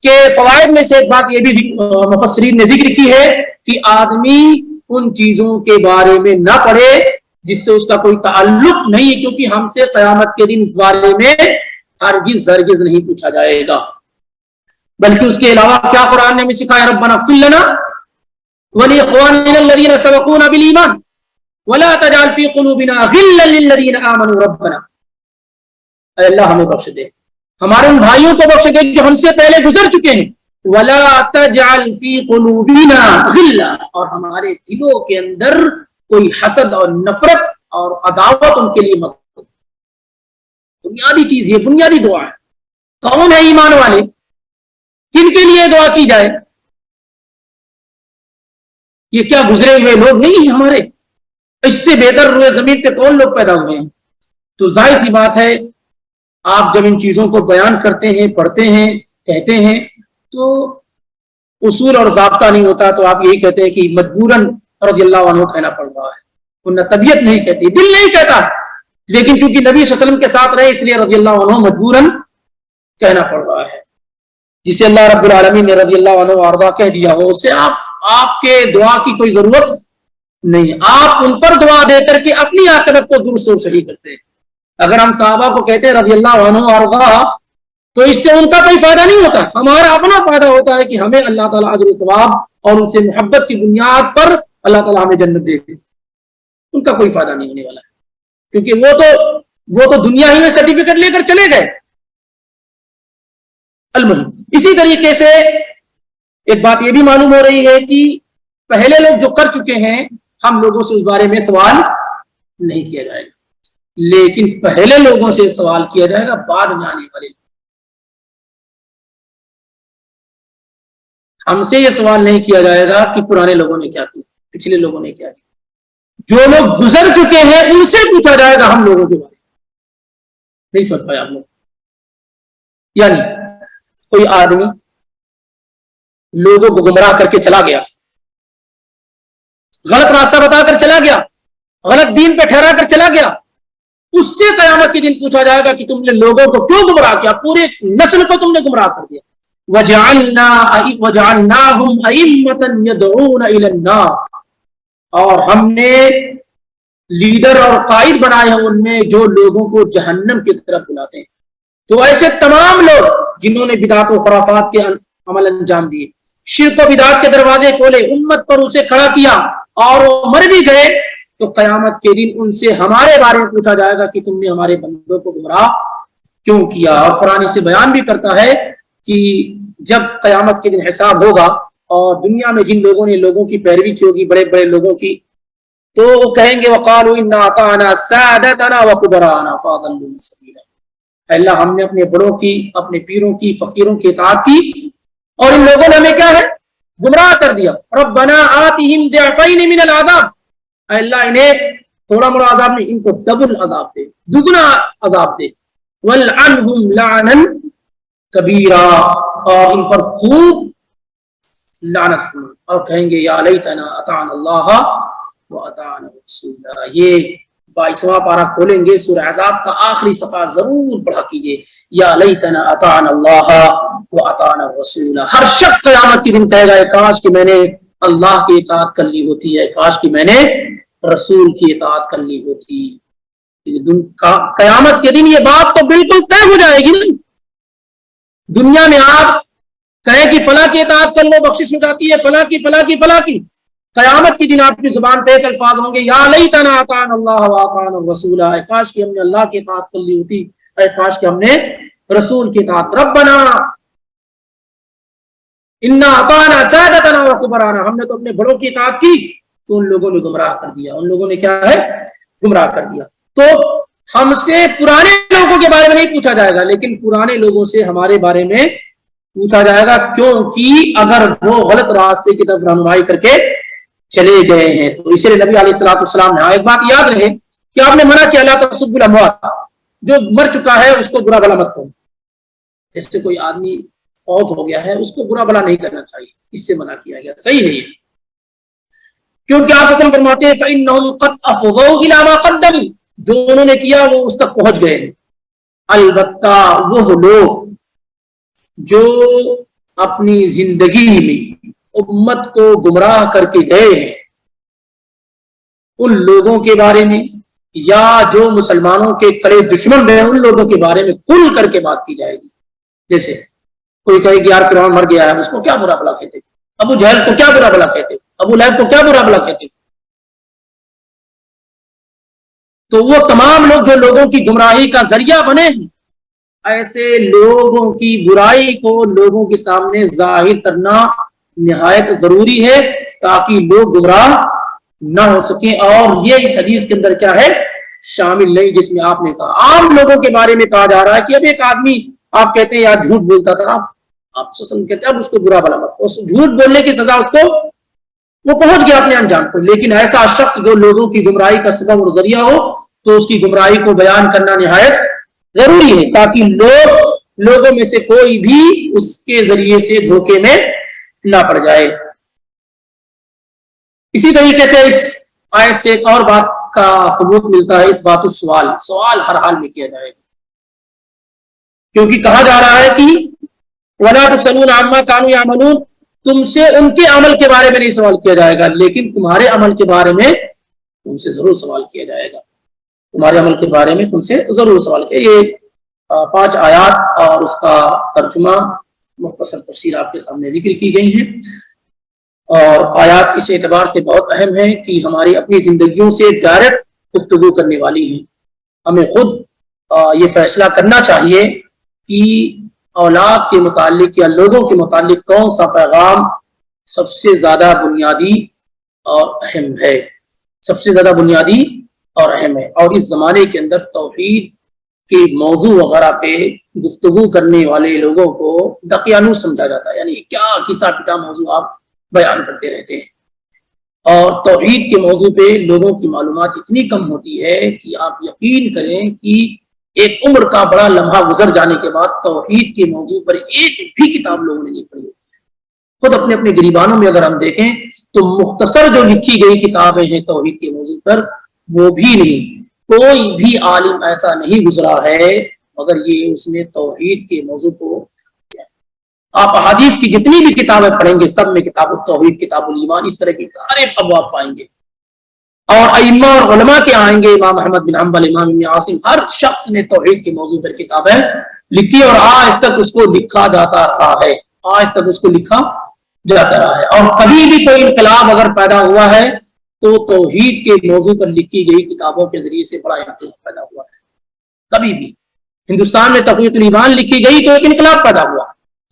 Speaker 1: کے فوائد میں سے ایک بات یہ بھی مفسرین نے ذکر کی ہے کہ آدمی ان چیزوں کے بارے میں نہ پڑھے جس سے اس کا کوئی تعلق نہیں، کیونکہ ہم سے قیامت کے دن اس بارے میں ہرگز نہیں پوچھا جائے گا۔ بلکہ اس کے علاوہ کیا قرآن نے ہمیں سکھایا؟ ربنا اغفر لنا ولاخواننا الذین سبقونا بالایمان، ولا تجعل في قلوبنا غلا للذین آمنوا ربنا، اے اللہ ہمیں بخش دے، ہمارے ان بھائیوں کو بخش دے جو ہم سے پہلے گزر چکے ہیں، ولا تجعل في قلوبنا غلا، اور ہمارے دلوں کے اندر کوئی حسد اور نفرت اور عداوت ان کے لیے مت، بنیادی چیز یہ بنیادی دعا ہے۔ کون ہے ایمان والے، کن کے لیے دعا کی جائے؟ یہ کیا گزرے ہوئے لوگ نہیں ہمارے؟ اس سے بہتر ہوئے زمین پہ کون لوگ پیدا ہوئے ہیں؟ تو ظاہر سی بات ہے آپ جب ان چیزوں کو بیان کرتے ہیں، پڑھتے ہیں، کہتے ہیں تو اصول اور ضابطہ نہیں ہوتا، تو آپ یہی کہتے ہیں کہ مجبوراً رضی اللہ عنہ کہنا پڑ رہا ہے، ورنہ طبیعت نہیں کہتی، دل نہیں کہتا، لیکن چونکہ نبی صلی اللہ علیہ وسلم کے ساتھ رہے اس لیے رضی اللہ عنہ مجبوراً کہنا پڑ رہا ہے۔ جسے اللہ رب العالمین نے رضی اللہ عنہ وارضا کہہ دیا ہو، اسے آپ کے دعا کی کوئی ضرورت نہیں، آپ ان پر دعا دے کر کے اپنی عاقبت کو درست اور صحیح کرتے ہیں۔ اگر ہم صحابہ کو کہتے ہیں رضی اللہ عنہ وارضا تو اس سے ان کا کوئی فائدہ نہیں ہوتا، ہمارا اپنا فائدہ ہوتا ہے کہ ہمیں اللہ تعالیٰ اجر و ثواب اور ان سے محبت کی بنیاد پر اللہ تعالیٰ ہمیں جنت دے دے، ان کا کوئی فائدہ نہیں ہونے والا ہے، کیونکہ وہ تو دنیا ہی میں سرٹیفکیٹ لے کر چلے گئے۔ المہم اسی طریقے سے ایک بات یہ بھی معلوم ہو رہی ہے کہ پہلے لوگ جو کر چکے ہیں ہم لوگوں سے اس بارے میں سوال نہیں کیا جائے گا، لیکن پہلے لوگوں سے سوال کیا جائے گا، بعد میں آنے والے ہم سے یہ سوال نہیں کیا جائے گا کہ پرانے لوگوں نے کیا کیا، پچھلے لوگوں نے کیا کیا، جو لوگ گزر چکے ہیں ان سے پوچھا جائے گا ہم لوگوں کے بارے میں۔ نہیں سمجھ پائے آپ لوگ؟ یعنی کوئی آدمی لوگوں کو گمراہ کر کے چلا گیا، غلط راستہ بتا کر چلا گیا، غلط دین پہ ٹھہرا کر چلا گیا، اس سے قیامت کے دن پوچھا جائے گا کہ تم نے لوگوں کو کیوں گمراہ کیا، پورے نسل کو تم نے گمراہ کر دیا۔ وَجَعَلْنَاهُمْ أَئِمَّةً يَدْعُونَ إِلَى النَّارِ، اور ہم نے لیڈر اور قائد بنائے ہیں ان میں جو لوگوں کو جہنم کی طرف بلاتے ہیں۔ تو ایسے تمام لوگ جنہوں نے بدعات و خرافات کے عمل انجام دیے، شرک و بدعات کے دروازے کھولے، امت پر اسے کھڑا کیا اور وہ مر بھی گئے، تو قیامت کے دن ان سے ہمارے بارے میں پوچھا جائے گا کہ تم نے ہمارے بندوں کو گمراہ کیوں کیا۔ اور قرآن سے بیان بھی کرتا ہے کہ جب قیامت کے دن حساب ہوگا اور دنیا میں جن لوگوں نے لوگوں کی پیروی کی ہوگی، بڑے بڑے لوگوں کی، تو وہ کہیں گے وَقَالُوا إِنَّا أَطَعْنَا سَادَتَنَا وَكُبَرَاءَنَا فَأَضَلُّونَا السَّبِيلَ، اللہ ہم نے اپنے بڑوں کی، اپنے پیروں کی، فقیروں کی اطاعت کی اور ان لوگوں نے ہمیں کیا ہے، گمراہ کر دیا۔ ربنا آتِهِمْ ضِعْفَيْنِ مِنَ الْعَذَابِ، اے اللہ انہیں تھوڑا موڑا عذاب نہیں، ان کو ڈبل عذاب دے، دگنا عذاب دے۔ وَالْعَنْهُمْ لَعْنًا كَبِيرًا، اور ان پر خوب لعنت فرما، اور کہیں گے یا لیتنا اطعنا اللہ واطعنا الرسول۔ یہ 22واں پارہ کھولیں گے سورہ احزاب کا آخری صفحہ ضرور پڑھا کیجئے، یا لیتنا اطعنا اللہ واطعنا الرسول۔ ہر شخص قیامت کے دن کہے گا کاش کہ میں نے اللہ کی اطاعت کر لی ہوتی ہے، کاش کہ میں نے رسول کی اطاعت کر لی ہوتی۔ قیامت کے دن یہ بات تو بالکل طے ہو جائے گی نہیں۔ دنیا میں آپ کہیں کہ فلاں کی اطاعت کر لو بخشش ہو جاتی ہے، فلاں کی فلاں کی فلاں کی، قیامت کی دن آپ کی زبان پہ ایک الفاظ ہوں گے یا لیتنا اطعنا اللہ واطعنا الرسول، اے کاش کہ ہم نے اللہ کی اطاعت کر لی ہوتی، اے کاش کہ ہم نے رسول کی اطاعت۔ ربنا انا اطعنا سادتنا وکبرانا، ہم نے تو اپنے بڑوں کی اطاعت کی تو ان لوگوں نے گمراہ کر دیا، ان لوگوں نے کیا ہے، گمراہ کر دیا۔ تو ہم سے پرانے لوگوں کے بارے میں نہیں پوچھا جائے گا، لیکن پرانے لوگوں سے ہمارے بارے میں پوچھا جائے گا، کیونکہ اگر وہ غلط راستے کی طرف رہنمائی کر کے چلے گئے ہیں۔ تو اس لیے نبی علیہ الصلوۃ والسلام نے ایک بات یاد رہے کہ آپ نے منع کیا لا تسبوا الاموات، جو مر چکا ہے اس کو برا بھلا مت کہو۔ جس سے کوئی آدمی فوت ہو گیا ہے اس کو برا بھلا نہیں کرنا چاہیے، اس سے منع کیا گیا، صحیح نہیں ہے، کیونکہ آپ وسلم فرماتے ہیں فإنهم قد أفضوا إلى ما قدموا، جو انہوں نے کیا وہ اس تک پہنچ گئے ہیں۔ البتہ وہ لوگ جو اپنی زندگی میں امت کو گمراہ کر کے گئے ہیں، ان لوگوں کے بارے میں یا جو مسلمانوں کے کڑے دشمن رہے ان لوگوں کے بارے میں کھل کر کے بات کی جائے گی۔ جیسے کوئی کہے کہ یار فرعون مر گیا ہے، اس کو کیا برا بھلا کہتے، ابو جہل کو کیا برا بھلا کہتے، ابو لہب کو کیا برا بھلا کہتے، تو وہ تمام لوگ جو لوگوں کی گمراہی کا ذریعہ بنے ہیں، ایسے لوگوں کی برائی کو لوگوں کے سامنے ظاہر کرنا نہایت ضروری ہے تاکہ لوگ گمراہ نہ ہو سکیں۔ اور یہ اس حدیث کے اندر کیا ہے؟ شامل نہیں، جس میں آپ نے کہا عام لوگوں کے بارے میں کہا جا رہا ہے کہ اب ایک آدمی آپ کہتے ہیں یار جھوٹ بولتا تھا، آپ کہتے ہیں اب اس کو برا بلا مت، اس جھوٹ بولنے کی سزا اس کو، وہ پہنچ گیا اپنے انجام کو۔ لیکن ایسا شخص جو لوگوں کی گمراہی کا سبب اور ذریعہ ہو تو اس کی گمراہی کو بیان کرنا نہایت ضروری ہے تاکہ لوگوں میں سے کوئی بھی اس کے ذریعے سے دھوکے میں نہ پڑ جائے۔ اسی طریقے سے اس آیت سے ایک اور بات کا ثبوت ملتا ہے، اس بات سوال ہر حال میں کیا جائے گا، کیونکہ کہا جا رہا ہے کہ وَلَا تُسْأَلُونَ عَمَّا كَانُوا يَعْمَلُونَ، تم سے ان کے عمل کے بارے میں نہیں سوال کیا جائے گا، لیکن تمہارے عمل کے بارے میں تم سے ضرور سوال کیا جائے گا، تمہارے عمل کے بارے میں تم سے ضرور سوال کیا۔ یہ 5 آیات اور اس کا ترجمہ مختصر تفسیر آپ کے سامنے ذکر کی گئی ہیں، اور آیات اس اعتبار سے بہت اہم ہے کہ ہماری اپنی زندگیوں سے ڈائریکٹ گفتگو کرنے والی ہیں۔ ہمیں خود یہ فیصلہ کرنا چاہیے کہ اولاد کے متعلق یا لوگوں کے متعلق کون سا پیغام سب سے زیادہ بنیادی اور اہم ہے، سب سے زیادہ بنیادی اور اہم ہے۔ اور اس زمانے کے اندر توحید کے موضوع وغیرہ پہ گفتگو کرنے والے لوگوں کو دقیانوس سمجھا جاتا ہے، یعنی کیا کسا پٹا موضوع آپ بیان کرتے رہتے ہیں، اور توحید کے موضوع پہ لوگوں کی معلومات اتنی کم ہوتی ہے کہ آپ یقین کریں کہ ایک عمر کا بڑا لمحہ گزر جانے کے بعد توحید کے موضوع پر ایک بھی کتاب لوگوں نے نہیں پڑھی ہوتی ہے۔ خود اپنے گریبانوں میں اگر ہم دیکھیں تو مختصر جو لکھی گئی کتابیں ہیں توحید کے موضوع پر وہ بھی نہیں، کوئی بھی عالم ایسا نہیں گزرا ہے مگر یہ اس نے توحید کے موضوع کو، آپ احادیث کی جتنی بھی کتابیں پڑھیں گے سب میں کتاب التوحید، کتاب الایمان، اس طرح کے سارے ابواب پائیں گے، اور ائمہ اور علماء کے آئیں گے، امام احمد بن حنبل، امام ابن عاصم، ہر شخص نے توحید کے موضوع پر کتابیں لکھی اور آج تک اس کو لکھا جاتا رہا ہے، آج تک اس کو لکھا جاتا رہا ہے۔ اور کبھی بھی کوئی انقلاب اگر پیدا ہوا ہے تو توحید کے موضوع پر لکھی گئی کتابوں کے ذریعے سے بڑا انقلاب پیدا ہوا ہے۔ کبھی بھی ہندوستان میں توحید الایمان لکھی گئی تو ایک انقلاب پیدا ہوا،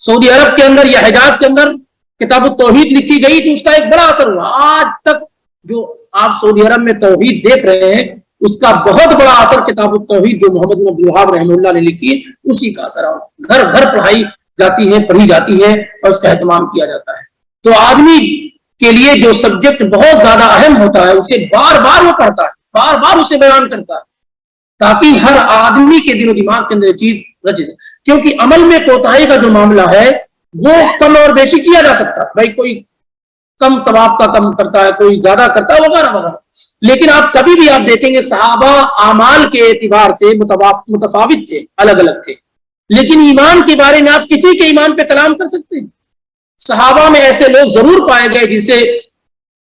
Speaker 1: سعودی عرب کے اندر یا حجاز کے اندر کتاب التوحید لکھی گئی تو اس کا ایک بڑا اثر ہوا۔ آج تک جو آپ سعودی عرب میں توحید دیکھ رہے ہیں اس کا بہت بڑا اثر کتاب التوحید جو محمد بن عبد الوہاب رحمہ اللہ نے لکھی ہے اسی کا اثر ہے، گھر گھر پڑھائی جاتی ہے، پڑھی جاتی ہے اور اس کا اہتمام کیا جاتا ہے۔ تو آدمی کے لیے جو سبجیکٹ بہت زیادہ اہم ہوتا ہے اسے بار بار وہ پڑھتا ہے، بار بار اسے بیان کرتا ہے تاکہ ہر آدمی کے دل و دماغ کے اندر چیز رچ جائے، کیونکہ عمل میں کوتاہی کا جو معاملہ ہے وہ کم اور بیشی کیا جا سکتا ہے، بھائی کوئی کم ثواب کا کم کرتا ہے، کوئی زیادہ کرتا ہے وغیرہ وغیرہ، لیکن آپ کبھی بھی آپ دیکھیں گے صحابہ اعمال کے اعتبار سے متفاوت تھے، الگ الگ تھے، لیکن ایمان کے بارے میں آپ کسی کے ایمان پہ کلام کر سکتے ہیں۔ صحابہ میں ایسے لوگ ضرور پائے گئے جسے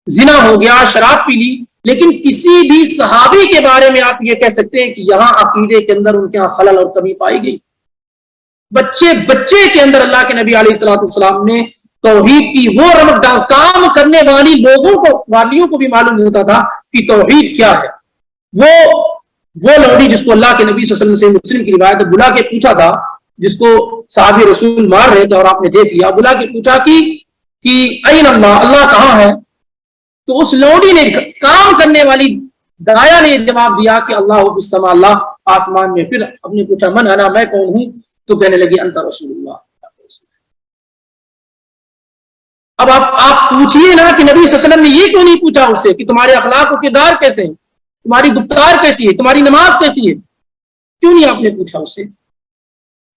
Speaker 1: زنا ہو گیا، شراب پی لی، لیکن کسی بھی صحابی کے بارے میں آپ یہ کہہ سکتے ہیں کہ یہاں عقیدے کے اندر ان کے یہاں خلل اور کمی پائی گئی۔ بچے کے اندر اللہ کے نبی علیہ الصلوۃ والسلام نے توحید کی وہ رمق ڈال، کام کرنے والی والیوں کو بھی معلوم ہوتا تھا کہ توحید کیا ہے۔ وہ لوڈی جس کو اللہ کے نبی صلی اللہ علیہ وسلم سے مسلم کی روایت بلا کے پوچھا تھا، جس کو صحابی رسول مار رہے تھے اور آپ نے دیکھ لیا، بلا کے پوچھا کہ این اللہ، اللہ کہاں ہے؟ تو اس لوڈی نے، کام کرنے والی دایا نے جواب دیا کہ اللہ فی السماء، اللہ آسمان میں۔ پھر ہم نے پوچھا من انا، میں کون ہوں؟ تو کہنے لگی انت رسول اللہ۔ اب آپ پوچھئے نا کہ نبی صلی اللہ علیہ وسلم نے یہ کیوں نہیں پوچھا اس سے کہ تمہارے اخلاق و کردار کیسے ہیں، تمہاری گفتار کیسی ہے، تمہاری نماز کیسی ہے؟ کیوں نہیں آپ نے پوچھا اس سے؟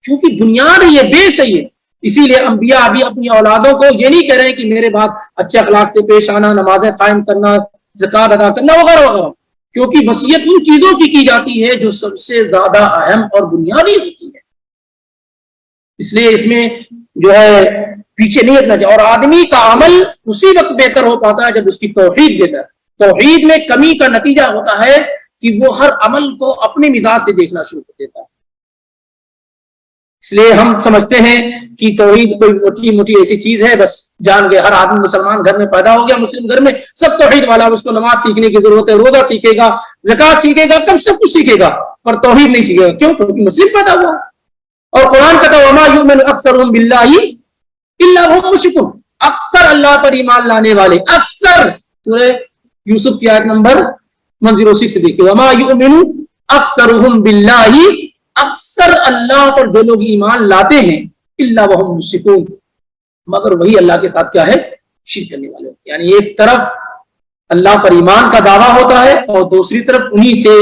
Speaker 1: کیونکہ بنیاد یہ بیس ہے یہ۔ اسی لیے انبیاء ابھی اپنی اولادوں کو یہ نہیں کہہ رہے ہیں کہ میرے بعد اچھے اخلاق سے پیش آنا، نمازیں قائم کرنا، زکوٰۃ ادا کرنا وغیرہ وغیرہ، کیونکہ وصیت ان چیزوں کی جاتی ہے جو سب سے زیادہ اہم اور بنیادی ہوتی ہے، اس لیے اس میں جو ہے پیچھے نہیں ہٹنا چاہیے۔ اور آدمی کا عمل اسی وقت بہتر ہو پاتا ہے جب اس کی توحید بہتر۔ توحید میں کمی کا نتیجہ ہوتا ہے کہ وہ ہر عمل کو اپنے مزاج سے دیکھنا شروع کر دیتا ہے۔ اس لیے ہم سمجھتے ہیں کہ توحید کوئی موٹی موٹی ایسی چیز ہے، بس جان گئے ہر آدمی مسلمان گھر میں پیدا ہو گیا، مسلم گھر میں سب توحید والا، اس کو نماز سیکھنے کی ضرورت ہے، روزہ سیکھے گا، زکات سیکھے گا، کب سب کچھ سیکھے گا، پر توحید نہیں سیکھے گا۔ کیوں؟ کیونکہ مسلم پیدا ہوا۔ اور قرآن کہتا ہے وما یؤمن اکثرهم باللہ الا وهم مشرکون، اکثر اللہ پر ایمان لانے والے، اکثر، سورہ یوسف کی آیت نمبر 106 دیکھیں، وما یؤمن اکثرهم باللہ، اکثر اللہ پر جو لوگ ایمان لاتے ہیں، الا وهم مشرکون، مگر وہی اللہ کے ساتھ کیا ہے؟ شرک کرنے والے۔ یعنی ایک طرف اللہ پر ایمان کا دعویٰ ہوتا ہے اور دوسری طرف انہی سے